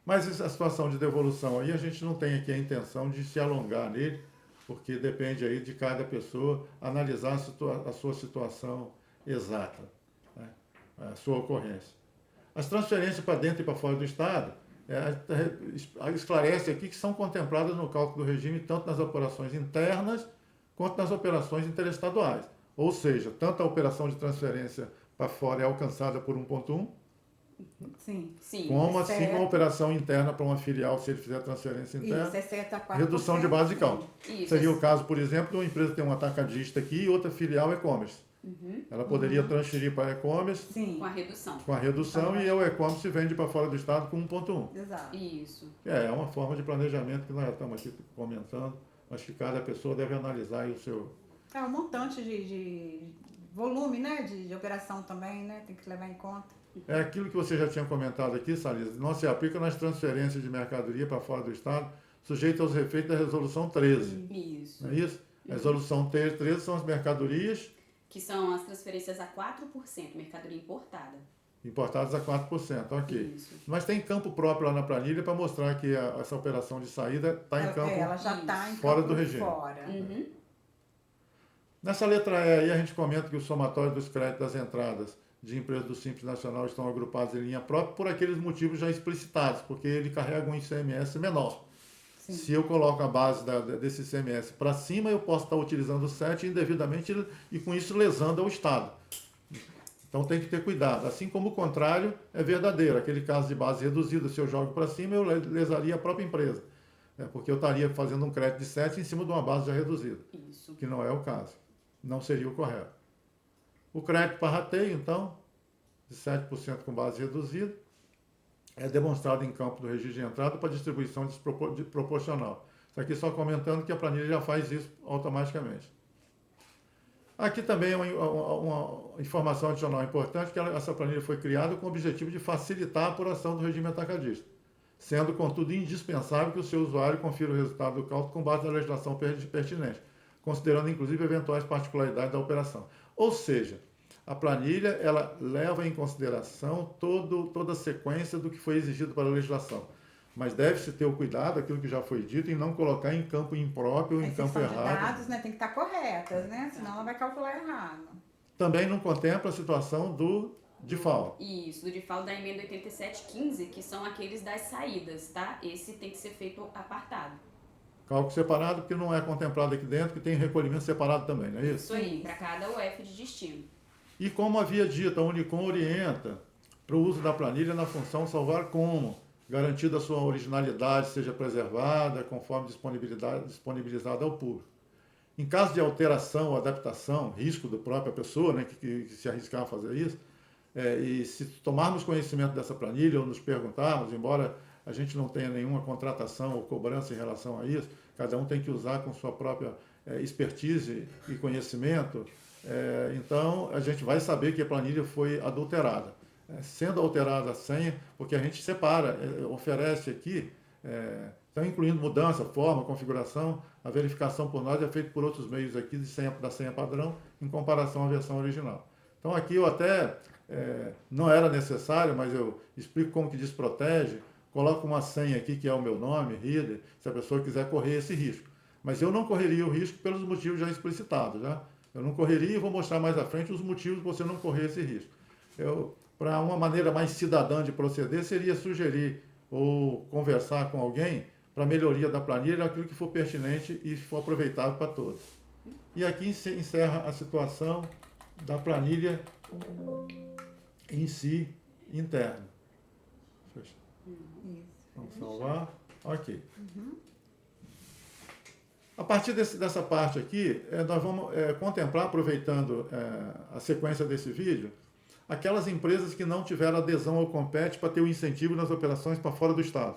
Mas a situação de devolução aí, a gente não tem aqui a intenção de se alongar nele, porque depende aí de cada pessoa analisar a sua situação exata, né, a sua ocorrência. As transferências para dentro e para fora do Estado, esclarece aqui que são contempladas no cálculo do regime tanto nas operações internas quanto nas operações interestaduais. Ou seja, tanto a operação de transferência para fora é alcançada por 1,1,
Sim.
como assim uma operação interna para uma filial, se ele fizer transferência interna,
isso, exceto a 4%,
redução de base de cálculo.
Isso.
Seria o caso, por exemplo, de uma empresa ter um atacadista aqui e outra filial e-commerce. Ela poderia transferir para e-commerce
com a redução.
Com a redução e o e-commerce vende para fora do Estado com 1,1.
Exato.
Isso.
É uma forma de planejamento que nós já estamos aqui comentando, mas que cada pessoa deve analisar aí o seu...
É um montante de volume, né, de operação também, né, tem que levar em conta.
É aquilo que você já tinha comentado aqui, Salisa, não se aplica nas transferências de mercadoria para fora do Estado, sujeito aos efeitos da Resolução 13.
Isso.
Não é isso? A Resolução 13 são as mercadorias...
Que são as transferências a 4%, mercadoria importada.
Importadas a 4%, ok.
Isso.
Mas tem campo próprio lá na planilha para mostrar que essa operação de saída está em campo
Ela já está em
fora
campo
do regime.
Fora.
Nessa letra E aí a gente comenta que o somatório dos créditos das entradas de empresas do Simples Nacional estão agrupados em linha própria por aqueles motivos já explicitados, porque ele carrega um ICMS menor.
Sim.
Se eu coloco a base desse ICMS para cima, eu posso estar utilizando o 7 indevidamente e com isso lesando ao Estado. Então tem que ter cuidado. Assim como o contrário é verdadeiro. Aquele caso de base reduzida, se eu jogo para cima, eu lesaria a própria empresa. Porque eu estaria fazendo um crédito de 7 em cima de uma base já reduzida.
Isso.
Que não é o caso. Não seria o correto. O crédito para rateio, então, de 7% com base reduzida, é demonstrado em campo do registro de entrada para distribuição proporcional. Isso aqui só comentando que a planilha já faz isso automaticamente. Aqui também é uma informação adicional importante, que essa planilha foi criada com o objetivo de facilitar a apuração do regime atacadista, sendo, contudo, indispensável que o seu usuário confira o resultado do cálculo com base na legislação pertinente, considerando, inclusive, eventuais particularidades da operação. Ou seja, a planilha ela leva em consideração toda a sequência do que foi exigido pela legislação. Mas deve-se ter o cuidado, aquilo que já foi dito, em não colocar em campo impróprio ou em campo errado.
Os dados, né, tem que estar corretas, né? Senão ela vai calcular errado.
Também não contempla a situação do DIFAL.
Isso, do DIFAL da emenda 8715, que são aqueles das saídas, tá? Esse tem que ser feito apartado.
Cálculo separado, porque não é contemplado aqui dentro, que tem recolhimento separado também, não é isso?
Isso aí, para cada UF de destino.
E como havia dito, a Unicom orienta para o uso da planilha na função salvar como, garantida a sua originalidade seja preservada, conforme disponibilizada ao público. Em caso de alteração ou adaptação, risco da própria pessoa, né, que se arriscar a fazer isso, e se tomarmos conhecimento dessa planilha ou nos perguntarmos, embora a gente não tenha nenhuma contratação ou cobrança em relação a isso, cada um tem que usar com sua própria expertise e conhecimento, então a gente vai saber que a planilha foi adulterada. Sendo alterada a senha, porque a gente separa, oferece aqui, então incluindo mudança, forma, configuração, a verificação por nós é feita por outros meios aqui da senha padrão, em comparação à versão original. Então aqui eu até, não era necessário, mas eu explico como que desprotege, coloco uma senha aqui que é o meu nome, reader, se a pessoa quiser correr esse risco. Mas eu não correria o risco pelos motivos já explicitados, já. Eu não correria e vou mostrar mais à frente os motivos de você não correr esse risco. Para uma maneira mais cidadã de proceder, seria sugerir ou conversar com alguém para melhoria da planilha, aquilo que for pertinente e for aproveitável para todos. E aqui encerra a situação da planilha em si, interna. Vamos salvar. Ok. A partir dessa parte aqui, nós vamos contemplar, aproveitando a sequência desse vídeo, aquelas empresas que não tiveram adesão ao Compete para ter o incentivo nas operações para fora do Estado.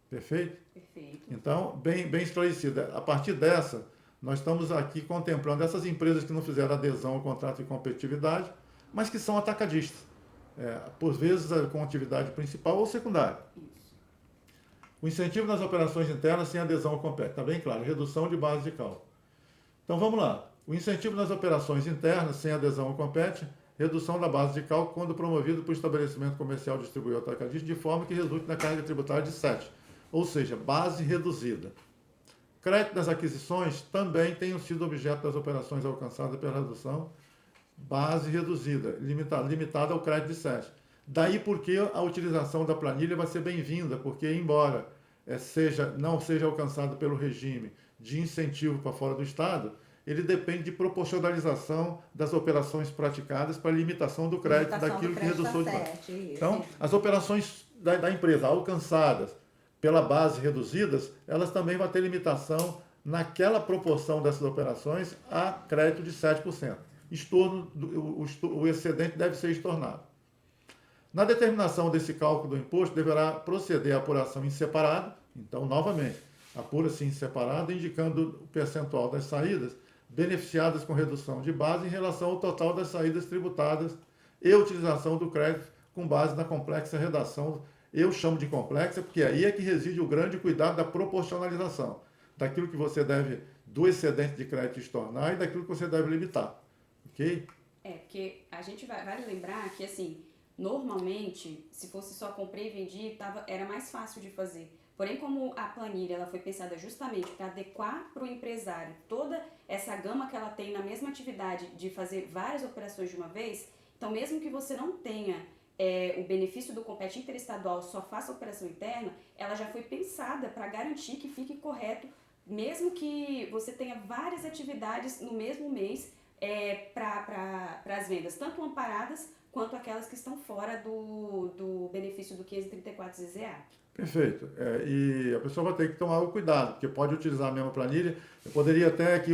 Perfeito?
Perfeito.
Então, bem esclarecida. A partir dessa, nós estamos aqui contemplando essas empresas que não fizeram adesão ao contrato de competitividade, mas que são atacadistas, por vezes com atividade principal ou secundária.
Isso.
O incentivo nas operações internas sem adesão ao Compete. Está bem claro, redução de base de cálculo. Então, vamos lá. O incentivo nas operações internas sem adesão ao Compete, redução da base de cálculo quando promovido por estabelecimento comercial distribuidor atacadista, de forma que resulte na carga tributária de 7, ou seja, base reduzida. Crédito das aquisições também tenham sido objeto das operações alcançadas pela redução, base reduzida, limitada ao crédito de 7. Daí porque a utilização da planilha vai ser bem-vinda, porque embora não seja alcançado pelo regime de incentivo para fora do Estado, ele depende de proporcionalização das operações praticadas para limitação do crédito daquilo que redução de base. Então, as operações da empresa alcançadas pela base reduzidas, elas também vão ter limitação naquela proporção dessas operações a crédito de 7%. O excedente deve ser estornado. Na determinação desse cálculo do imposto, deverá proceder a apuração em separado. Então, novamente, apura-se em separado, indicando o percentual das saídas beneficiadas com redução de base em relação ao total das saídas tributadas e utilização do crédito com base na complexa redação. Eu chamo de complexa porque aí é que reside o grande cuidado da proporcionalização, daquilo que você deve, do excedente de crédito estornar e daquilo que você deve limitar. Ok?
Porque a gente vale lembrar que, assim, normalmente, se fosse só comprei e vendi, era mais fácil de fazer. Porém, como a planilha ela foi pensada justamente para adequar para o empresário toda essa gama que ela tem na mesma atividade de fazer várias operações de uma vez, então mesmo que você não tenha o benefício do Compete interestadual, só faça a operação interna, ela já foi pensada para garantir que fique correto, mesmo que você tenha várias atividades no mesmo mês para as vendas, tanto amparadas quanto aquelas que estão fora do benefício do 534 ZZA.
Perfeito. E a pessoa vai ter que tomar o cuidado, porque pode utilizar a mesma planilha. Eu poderia até aqui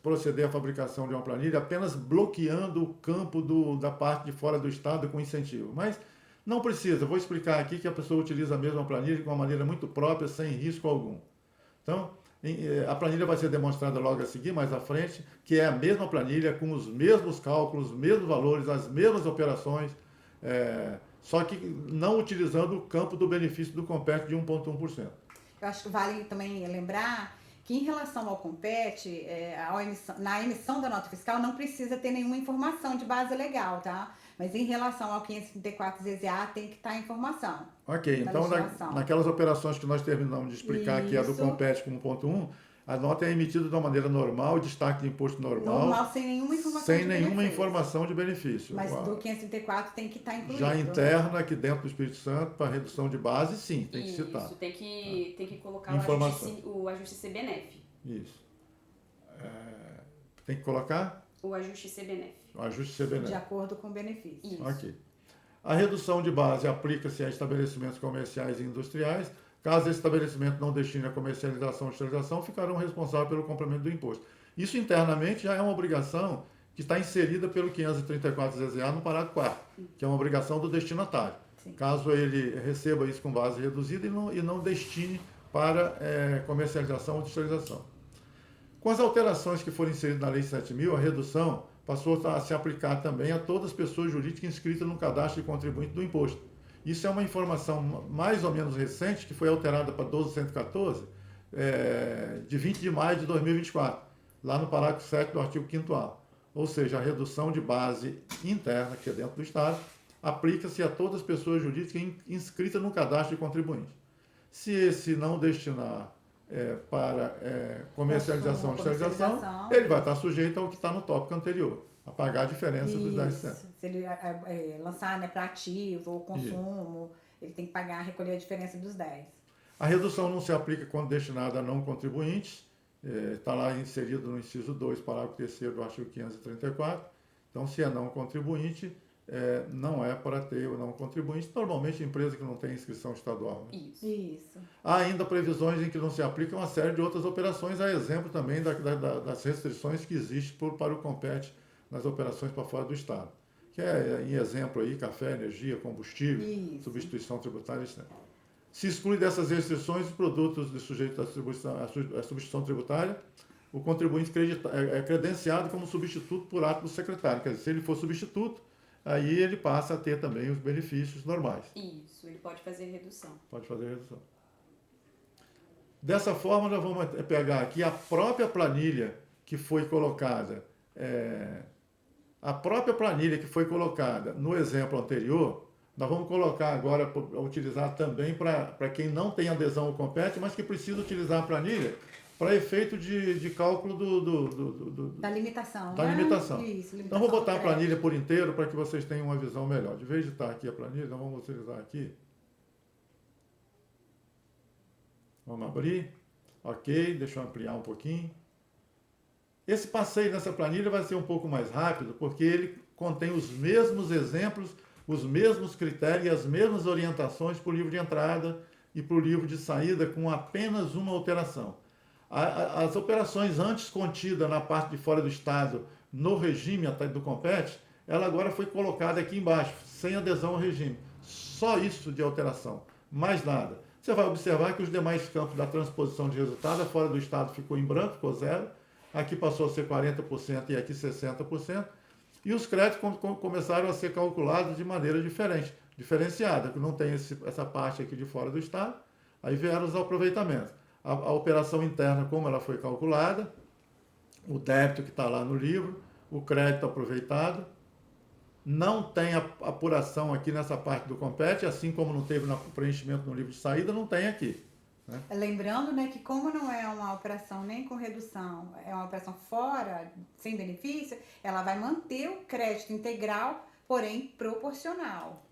proceder à fabricação de uma planilha apenas bloqueando o campo da parte de fora do Estado com incentivo. Mas não precisa. Vou explicar aqui que a pessoa utiliza a mesma planilha de uma maneira muito própria, sem risco algum. Então, a planilha vai ser demonstrada logo a seguir, mais à frente, que é a mesma planilha, com os mesmos cálculos, os mesmos valores, as mesmas operações, só que não utilizando o campo do benefício do Compete de 1,1%.
Eu acho que vale também lembrar que em relação ao Compete, na emissão da nota fiscal não precisa ter nenhuma informação de base legal, tá? Mas em relação ao 534 ZZA tem que estar a informação.
Ok, então naquelas operações que nós terminamos de explicar, que é do Compete com 1,1, a nota é emitida de uma maneira normal, destaque de imposto normal.
Normal, sem nenhuma informação
sem nenhuma informação de benefício.
Mas do 534 tem que estar incluído.
Já interna aqui dentro do Espírito Santo, para redução de base, sim, tem que citar.
Isso, tem que colocar o ajuste CBNF.
Isso. Tem que colocar?
O ajuste CBNF.
O ajuste CBNF.
De acordo com o benefício.
Isso.
Ok. A redução de base aplica-se a estabelecimentos comerciais e industriais. Caso esse estabelecimento não destine a comercialização ou utilização, ficarão responsáveis pelo complemento do imposto. Isso internamente já é uma obrigação que que está inserida pelo 534 ZZA no parágrafo 4º, que é uma obrigação do destinatário.
Sim.
Caso ele receba isso com base reduzida e não destine para comercialização ou industrialização. Com as alterações que foram inseridas na Lei 7.000, a redução passou a se aplicar também a todas as pessoas jurídicas inscritas no cadastro de contribuinte do imposto. Isso é uma informação mais ou menos recente, que foi alterada para 12.114, de 20 de maio de 2024, lá no parágrafo 7 do artigo 5º-A. Ou seja, a redução de base interna, que é dentro do Estado, aplica-se a todas as pessoas jurídicas inscritas no cadastro de contribuinte. Se esse não destinar para comercialização ou industrialização, ele vai estar sujeito ao que está no tópico anterior, a pagar a diferença dos 10%.
Se ele lançar, né, para ativo ou consumo, ele tem que pagar, recolher a diferença dos 10%.
A redução não se aplica quando destinada a não contribuintes, está lá inserido no inciso 2, parágrafo 3º do artigo 534. Então, se é não contribuinte, não é para ter o não contribuinte, normalmente empresa que não tem inscrição estadual. Né?
Isso.
Há ainda previsões em que não se aplica uma série de outras operações, a exemplo também das restrições que existem para o COMPET nas operações para fora do Estado. Que em exemplo aí, café, energia, combustível, substituição tributária, etc. Se exclui dessas restrições os produtos de sujeito à substituição tributária, o contribuinte é credenciado como substituto por ato do secretário. Quer dizer, se ele for substituto, aí ele passa a ter também os benefícios normais.
Isso, ele pode fazer redução.
Pode fazer redução. Dessa forma, nós vamos pegar aqui a própria planilha que foi colocada, no exemplo anterior, nós vamos colocar agora, utilizar também para quem não tem adesão ao COMPET, mas que precisa utilizar a planilha para efeito de cálculo
da limitação.
Da limitação.
Isso, limitação.
Então, vou botar a planilha por inteiro para que vocês tenham uma visão melhor. De vez de estar aqui a planilha, nós vamos utilizar aqui. Vamos abrir. Ok, deixa eu ampliar um pouquinho. Esse passeio nessa planilha vai ser um pouco mais rápido, porque ele contém os mesmos exemplos, os mesmos critérios e as mesmas orientações para o livro de entrada e para o livro de saída, com apenas uma alteração. As operações antes contidas na parte de fora do Estado, no regime do COMPET, ela agora foi colocada aqui embaixo, sem adesão ao regime. Só isso de alteração, mais nada. Você vai observar que os demais campos da transposição de resultado, a fora do Estado ficou em branco, ficou 0. Aqui passou a ser 40% e aqui 60%. E os créditos começaram a ser calculados de maneira diferenciada, que não tem essa parte aqui de fora do Estado. Aí vieram os aproveitamentos. A operação interna, como ela foi calculada, o débito que está lá no livro, o crédito aproveitado. Não tem apuração aqui nessa parte do COMPET, assim como não teve no preenchimento no livro de saída, não tem aqui. Né?
Lembrando, né, que como não é uma operação nem com redução, é uma operação fora, sem benefício, ela vai manter o crédito integral, porém proporcional.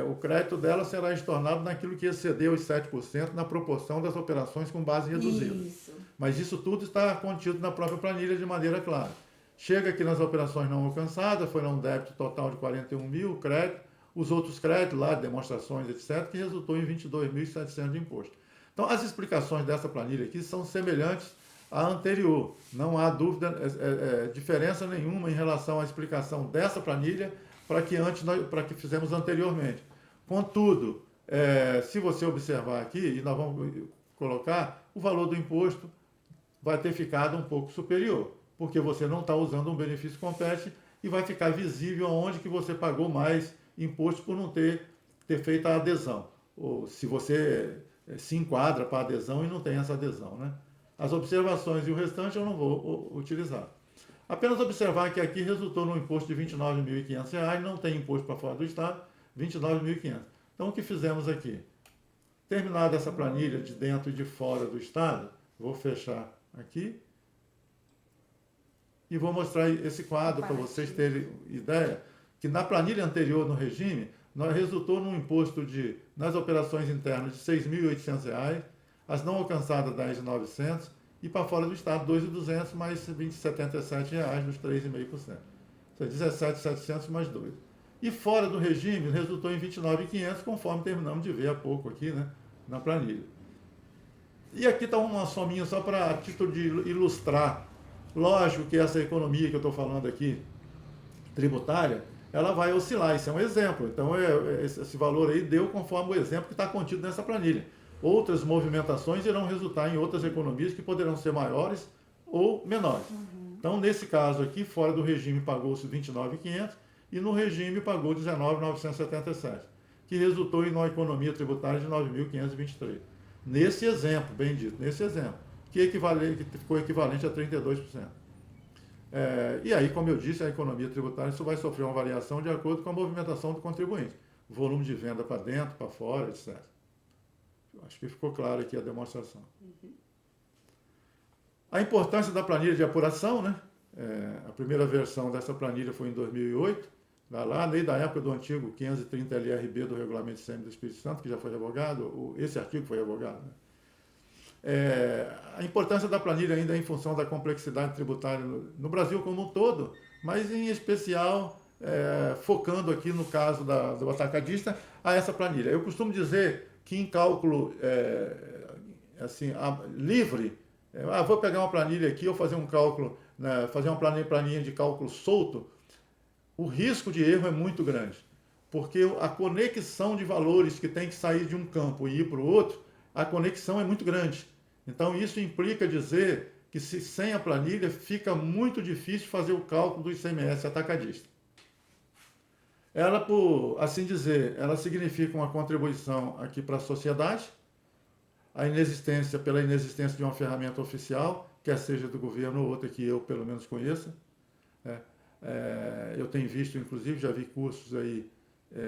O crédito dela será estornado naquilo que exceder os 7% na proporção das operações com base reduzida.
Isso.
Mas isso tudo está contido na própria planilha de maneira clara. Chega aqui nas operações não alcançadas, foi um débito total de 41 mil, crédito, os outros créditos lá, demonstrações, etc., que resultou em 22.700 de imposto. Então, as explicações dessa planilha aqui são semelhantes à anterior. Não há dúvida, diferença nenhuma em relação à explicação dessa planilha para que fizemos anteriormente. Contudo, se você observar aqui, e nós vamos colocar, o valor do imposto vai ter ficado um pouco superior, porque você não está usando um benefício COMPET e vai ficar visível onde que você pagou mais imposto por não ter feito a adesão. Ou se você se enquadra para a adesão e não tem essa adesão. Né? As observações e o restante eu não vou utilizar. Apenas observar que aqui resultou num imposto de R$ 29.500, não tem imposto para fora do Estado, R$ 29.500. Então, o que fizemos aqui? Terminada essa planilha de dentro e de fora do Estado, vou fechar aqui e vou mostrar esse quadro para vocês terem ideia, que na planilha anterior no regime, resultou num imposto nas operações internas de R$ 6.800, as não alcançadas R$ 10.900 e para fora do Estado R$ 2.200 mais R$ 20,77 dos 3,5%. Ou seja, 17.700 mais 2. E fora do regime resultou em R$ 29.500, conforme terminamos de ver há pouco aqui, né, na planilha. E aqui está uma sominha só para título de ilustrar. Lógico que essa economia que eu estou falando aqui, tributária, ela vai oscilar. Isso é um exemplo. Então, esse valor aí deu conforme o exemplo que está contido nessa planilha. Outras movimentações irão resultar em outras economias que poderão ser maiores ou menores. Então, nesse caso aqui, fora do regime pagou-se 29.500 e no regime pagou 19.977, que resultou em uma economia tributária de 9.523. Nesse exemplo, bem dito, nesse exemplo, que ficou equivalente a 32%. E aí, como eu disse, a economia tributária isso vai sofrer uma variação de acordo com a movimentação do contribuinte. Volume de venda para dentro, para fora, etc. Acho que ficou claro aqui a demonstração. A importância da planilha de apuração, né? A primeira versão dessa planilha foi em 2008, lá desde a época do antigo 530 LRB do Regulamento ICMS do Espírito Santo, que já foi revogado, esse artigo foi revogado, né? A importância da planilha ainda é em função da complexidade tributária no Brasil como um todo, mas em especial focando aqui no caso do atacadista a essa planilha. Eu costumo dizer que em cálculo livre, vou pegar uma planilha aqui ou fazer um cálculo, né, fazer uma planilha de cálculo solto, o risco de erro é muito grande, porque a conexão de valores que tem que sair de um campo e ir para o outro, a conexão é muito grande. Então, isso implica dizer que sem a planilha fica muito difícil fazer o cálculo do ICMS atacadista. Ela, por assim dizer, ela significa uma contribuição aqui para a sociedade, pela inexistência de uma ferramenta oficial, quer seja do governo ou outra que eu, pelo menos, conheça. Eu tenho visto, inclusive, já vi cursos aí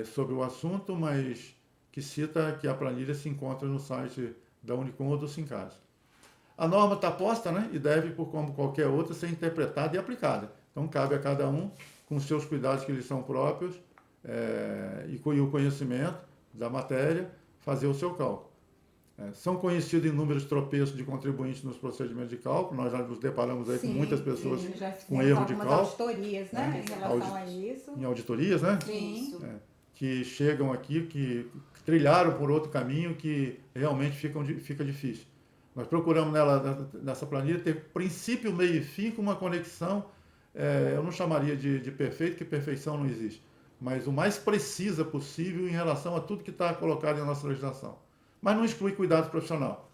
sobre o assunto, mas que cita que a planilha se encontra no site da Unicom ou do Sincas. A norma está posta, né, e deve, como qualquer outra, ser interpretada e aplicada. Então, cabe a cada um, com os seus cuidados que lhes são próprios, e o conhecimento da matéria, fazer o seu cálculo. São conhecidos inúmeros tropeços de contribuintes nos procedimentos de cálculo, nós já nos deparamos aí com muitas pessoas com erro de cálculo.
Auditorias, né, em relação a isso.
Em auditorias, né?
Sim.
Que chegam aqui, que trilharam por outro caminho que realmente fica difícil. Nós procuramos nessa planilha ter princípio, meio e fim com uma conexão, eu não chamaria de perfeito, que perfeição não existe, mas o mais precisa possível em relação a tudo que está colocado em nossa legislação. Mas não exclui cuidado profissional.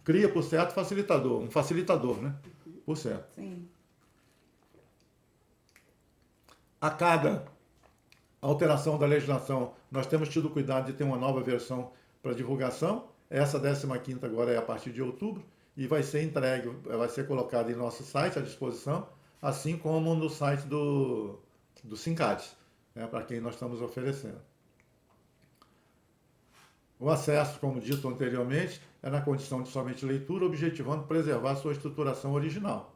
Cria, por certo, um facilitador, né? Por certo.
Sim.
A cada alteração da legislação, nós temos tido cuidado de ter uma nova versão para divulgação. Essa 15ª agora é a partir de outubro e vai ser entregue, vai ser colocada em nosso site à disposição, assim como no site do Sincades, né, para quem nós estamos oferecendo. O acesso, como dito anteriormente, é na condição de somente leitura, objetivando preservar sua estruturação original.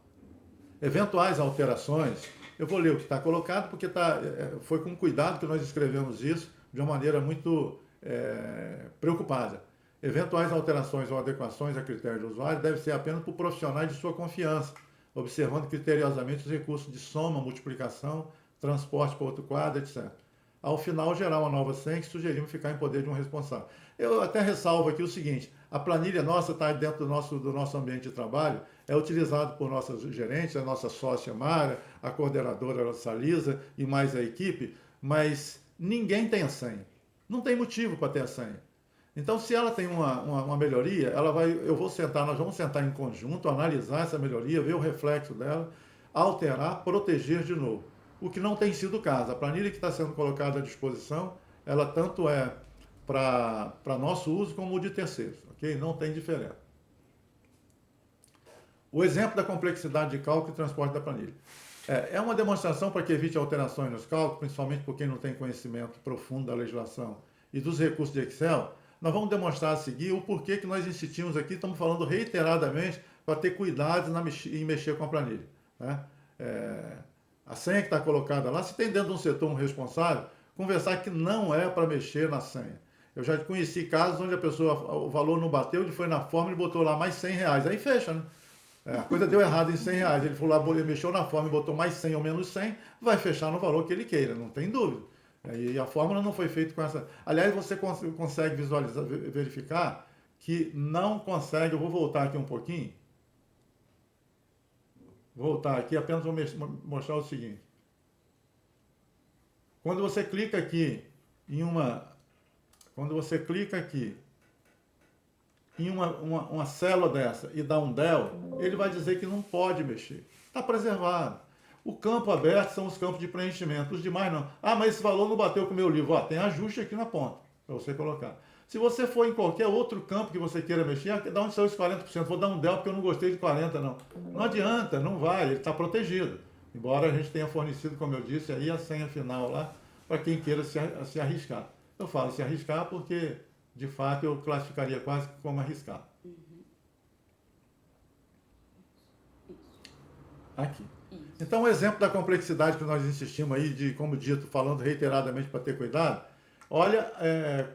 Eventuais alterações, eu vou ler o que está colocado, porque foi com cuidado que nós escrevemos isso, de uma maneira muito preocupada. Eventuais alterações ou adequações a critérios do usuário devem ser apenas por profissionais de sua confiança, observando criteriosamente os recursos de soma, multiplicação, transporte para outro quadro, etc. Ao final, gerar uma nova senha que sugerimos ficar em poder de um responsável. Eu até ressalvo aqui o seguinte, a planilha nossa está dentro do nosso ambiente de trabalho, é utilizado por nossas gerentes, a nossa sócia Mara, a coordenadora Salisa e mais a equipe, mas ninguém tem a senha. Não tem motivo para ter a senha. Então, se ela tem uma melhoria, nós vamos sentar em conjunto, analisar essa melhoria, ver o reflexo dela, alterar, proteger de novo. O que não tem sido o caso. A planilha que está sendo colocada à disposição, ela tanto é para nosso uso como o de terceiros, ok? Não tem diferença. O exemplo da complexidade de cálculo e transporte da planilha. É uma demonstração para que evite alterações nos cálculos, principalmente por quem não tem conhecimento profundo da legislação e dos recursos de Excel. Nós vamos demonstrar a seguir o porquê que nós insistimos aqui, estamos falando reiteradamente para ter cuidado em mexer com a planilha, né? A senha que está colocada lá, se tem dentro de um setor um responsável, conversar que não é para mexer na senha. Eu já conheci casos onde a pessoa, o valor não bateu, ele foi na fórmula e botou lá mais R$100, aí fecha, né? A coisa deu errado em R$100, ele falou lá, ele mexeu na fórmula e botou mais 100 ou menos 100, vai fechar no valor que ele queira, não tem dúvida. E a fórmula não foi feita com essa... Aliás, você consegue visualizar, verificar que não consegue... Eu vou voltar aqui um pouquinho. Vou voltar aqui, apenas vou mostrar o seguinte. Quando você clica aqui em uma célula dessa e dá um del, ele vai dizer que não pode mexer. Está preservado. O campo aberto são os campos de preenchimento, os demais não. Ah, mas esse valor não bateu com o meu livro. Ó, tem ajuste aqui na ponta, para você colocar. Se você for em qualquer outro campo que você queira mexer, dá onde são os 40%. Vou dar um del porque eu não gostei de 40%, não. Não adianta, não vai, ele está protegido. Embora a gente tenha fornecido, como eu disse, aí a senha final lá, para quem queira se arriscar. Eu falo se arriscar porque, de fato, eu classificaria quase como arriscar. Aqui. Então, o exemplo da complexidade que nós insistimos aí, de, como dito, falando reiteradamente para ter cuidado, olha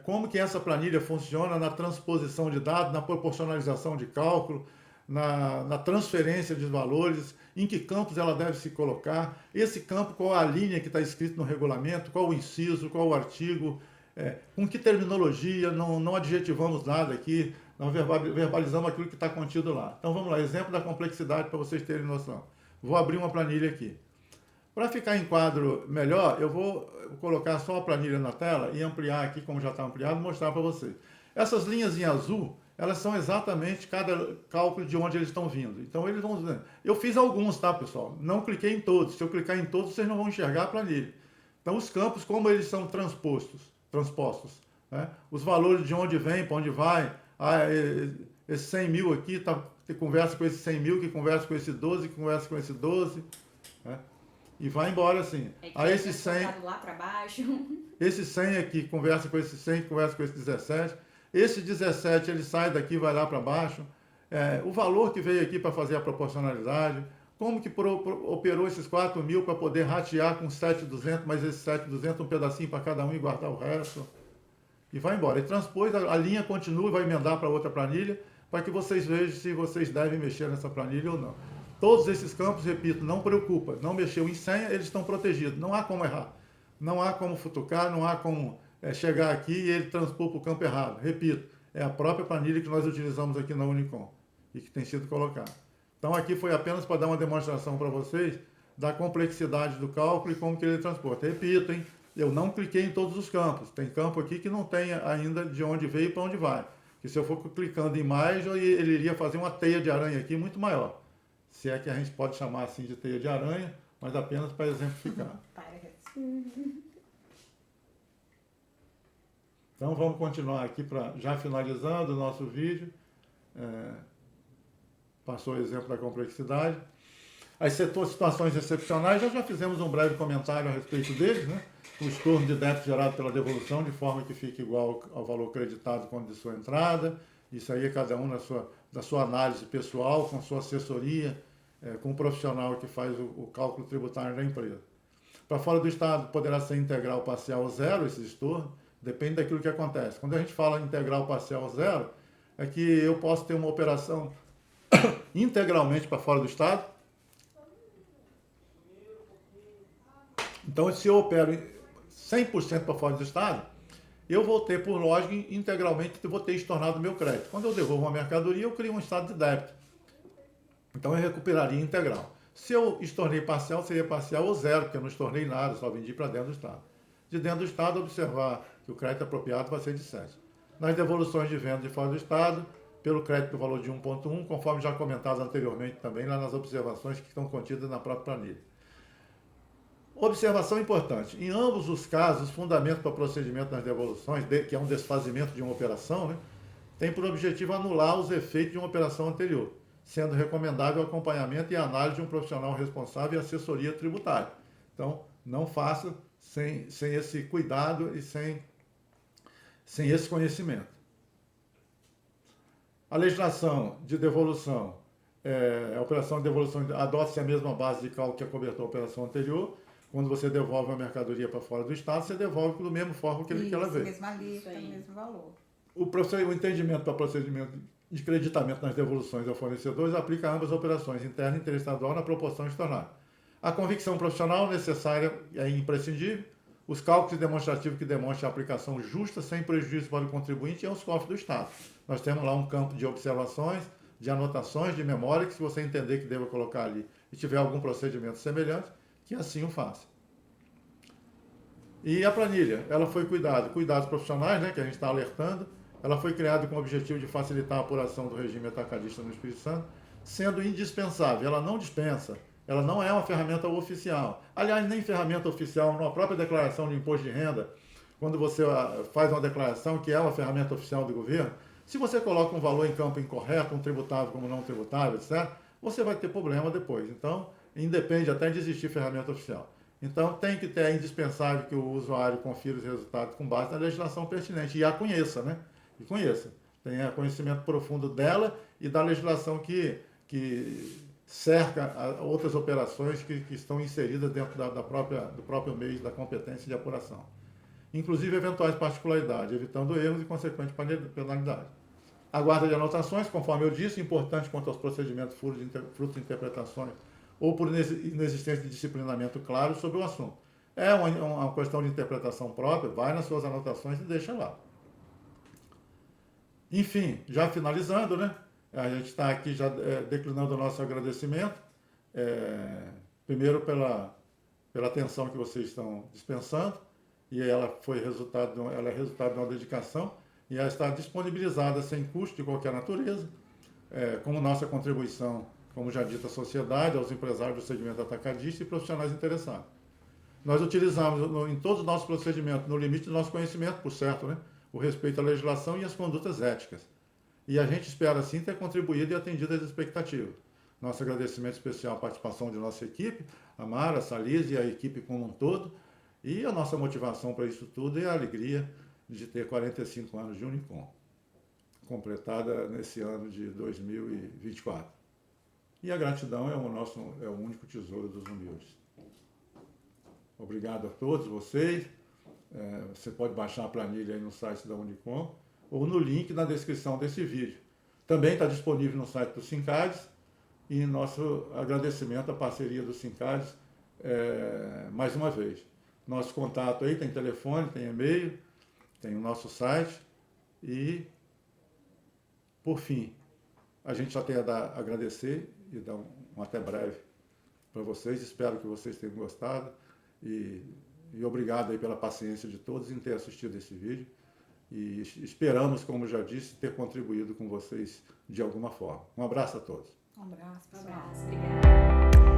como que essa planilha funciona na transposição de dados, na proporcionalização de cálculo, na transferência de valores, em que campos ela deve se colocar, esse campo, qual a linha que está escrito no regulamento, qual o inciso, qual o artigo, com que terminologia, não adjetivamos nada aqui, não verbalizamos aquilo que está contido lá. Então vamos lá, exemplo da complexidade para vocês terem noção. Vou abrir uma planilha aqui. Para ficar em quadro melhor, eu vou colocar só a planilha na tela e ampliar aqui, como já está ampliado, mostrar para vocês. Essas linhas em azul, elas são exatamente cada cálculo de onde eles estão vindo. Então, eles vão... Eu fiz alguns, tá, pessoal? Não cliquei em todos. Se eu clicar em todos, vocês não vão enxergar a planilha. Então, os campos, como eles são transpostos, né? Os valores de onde vem, para onde vai. Esse 100 mil aqui, que conversa com esse 100 mil, que conversa com esse 12, que conversa com esse 12, né? E vai embora assim. Aí esse 100...
lá para baixo.
Esse 100 aqui conversa com esse 100, que conversa com esse 17. Esse 17, ele sai daqui e vai lá para baixo. O valor que veio aqui para fazer a proporcionalidade. Como que operou esses 4 mil para poder ratear com 7.200, mas esse 7.200 um pedacinho para cada um e guardar o resto. E vai embora. E transpôs, a linha continua e vai emendar para outra planilha, para que vocês vejam se vocês devem mexer nessa planilha ou não. Todos esses campos, repito, não preocupa. Não mexeu em senha, eles estão protegidos. Não há como errar. Não há como futucar, não há como chegar aqui e ele transpor para o campo errado. Repito, é a própria planilha que nós utilizamos aqui na Unicom e que tem sido colocada. Então aqui foi apenas para dar uma demonstração para vocês da complexidade do cálculo e como que ele transporta. Repito, hein? Eu não cliquei em todos os campos. Tem campo aqui que não tem ainda de onde veio e para onde vai. Que se eu for clicando em mais, ele iria fazer uma teia de aranha aqui muito maior. Se é que a gente pode chamar assim de teia de aranha, mas apenas para exemplificar. Então vamos continuar aqui, já finalizando o nosso vídeo. Passou o exemplo da complexidade. As situações excepcionais, já fizemos um breve comentário a respeito deles, né? O estorno de débito gerado pela devolução, de forma que fique igual ao valor creditado quando de sua entrada. Isso aí é cada um da sua análise pessoal, com sua assessoria, com o profissional que faz o cálculo tributário da empresa. Para fora do Estado, poderá ser integral, parcial ou zero esse estorno, depende daquilo que acontece. Quando a gente fala integral, parcial ou zero, é que eu posso ter uma operação integralmente para fora do Estado. Então, se eu opero 100% para fora do Estado, eu vou ter, por lógica, integralmente, eu vou ter estornado o meu crédito. Quando eu devolvo uma mercadoria, eu crio um estado de débito. Então, eu recuperaria integral. Se eu estornei parcial, seria parcial ou zero, porque eu não estornei nada, só vendi para dentro do Estado. De dentro do Estado, observar que o crédito apropriado vai ser de 7. Nas devoluções de venda de fora do Estado, pelo crédito do valor de 1,1, conforme já comentado anteriormente também, lá nas observações que estão contidas na própria planilha. Observação importante. Em ambos os casos, fundamento para procedimento nas devoluções, que é um desfazimento de uma operação, né, tem por objetivo anular os efeitos de uma operação anterior, sendo recomendável o acompanhamento e análise de um profissional responsável e assessoria tributária. Então, não faça sem esse cuidado e sem esse conhecimento. A legislação de devolução, a operação de devolução adota-se a mesma base de cálculo que acobertou a operação anterior. Quando você devolve uma mercadoria para fora do Estado, você devolve da mesma forma que ela veio.
Mesma lista, mesmo valor.
O entendimento para procedimento de creditamento nas devoluções aos fornecedores aplica a ambas as operações, interna e interestadual, na proporção estornada. A convicção profissional necessária é imprescindível. Os cálculos demonstrativos que demonstram a aplicação justa, sem prejuízo para o contribuinte, é os cofres do Estado. Nós temos lá um campo de observações, de anotações, de memória, que se você entender que deva colocar ali e tiver algum procedimento semelhante, que assim o faça. E a planilha, ela foi cuidados profissionais, né, que a gente está alertando, ela foi criada com o objetivo de facilitar a apuração do regime atacadista no Espírito Santo, sendo indispensável. Ela não dispensa, ela não é uma ferramenta oficial. Aliás, nem ferramenta oficial, na própria declaração de imposto de renda, quando você faz uma declaração que é uma ferramenta oficial do governo, se você coloca um valor em campo incorreto, um tributável como não tributável, etc., você vai ter problema depois. Então, independe até de existir ferramenta oficial. Então, tem que ter, é indispensável que o usuário confira os resultados com base na legislação pertinente e a conheça, né? E conheça. Tenha conhecimento profundo dela e da legislação que cerca outras operações que estão inseridas dentro do próprio meio da competência de apuração. Inclusive eventuais particularidades, evitando erros e consequente penalidade. A guarda de anotações, conforme eu disse, importante quanto aos procedimentos fruto de interpretações ou por inexistência de disciplinamento claro sobre o assunto. É uma questão de interpretação própria, vai nas suas anotações e deixa lá. Enfim, já finalizando, né? A gente está aqui já declinando o nosso agradecimento, primeiro pela atenção que vocês estão dispensando, e ela é resultado de uma dedicação, e ela está disponibilizada sem custo de qualquer natureza, como nossa contribuição, como já dito, à sociedade, aos empresários do segmento atacadista e profissionais interessados. Nós utilizamos em todos os nossos procedimentos, no limite do nosso conhecimento, por certo, né, o respeito à legislação e às condutas éticas. E a gente espera, assim, ter contribuído e atendido às expectativas. Nosso agradecimento especial à participação de nossa equipe, a Mara, a Salise e a equipe como um todo, e a nossa motivação para isso tudo é a alegria de ter 45 anos de Unicom, completada nesse ano de 2024. E a gratidão é o único tesouro dos humildes. Obrigado a todos vocês. Você pode baixar a planilha aí no site da Unicom ou no link na descrição desse vídeo. Também está disponível no site do Sincades e nosso agradecimento à parceria do Sincades mais uma vez. Nosso contato aí tem telefone, tem e-mail, tem o nosso site e, por fim, a gente só tem a agradecer e dar um até breve para vocês. Espero que vocês tenham gostado e obrigado aí pela paciência de todos em ter assistido esse vídeo e esperamos, como já disse, ter contribuído com vocês de alguma forma. Um abraço a todos.
Um abraço, pessoal.
Um abraço, obrigada.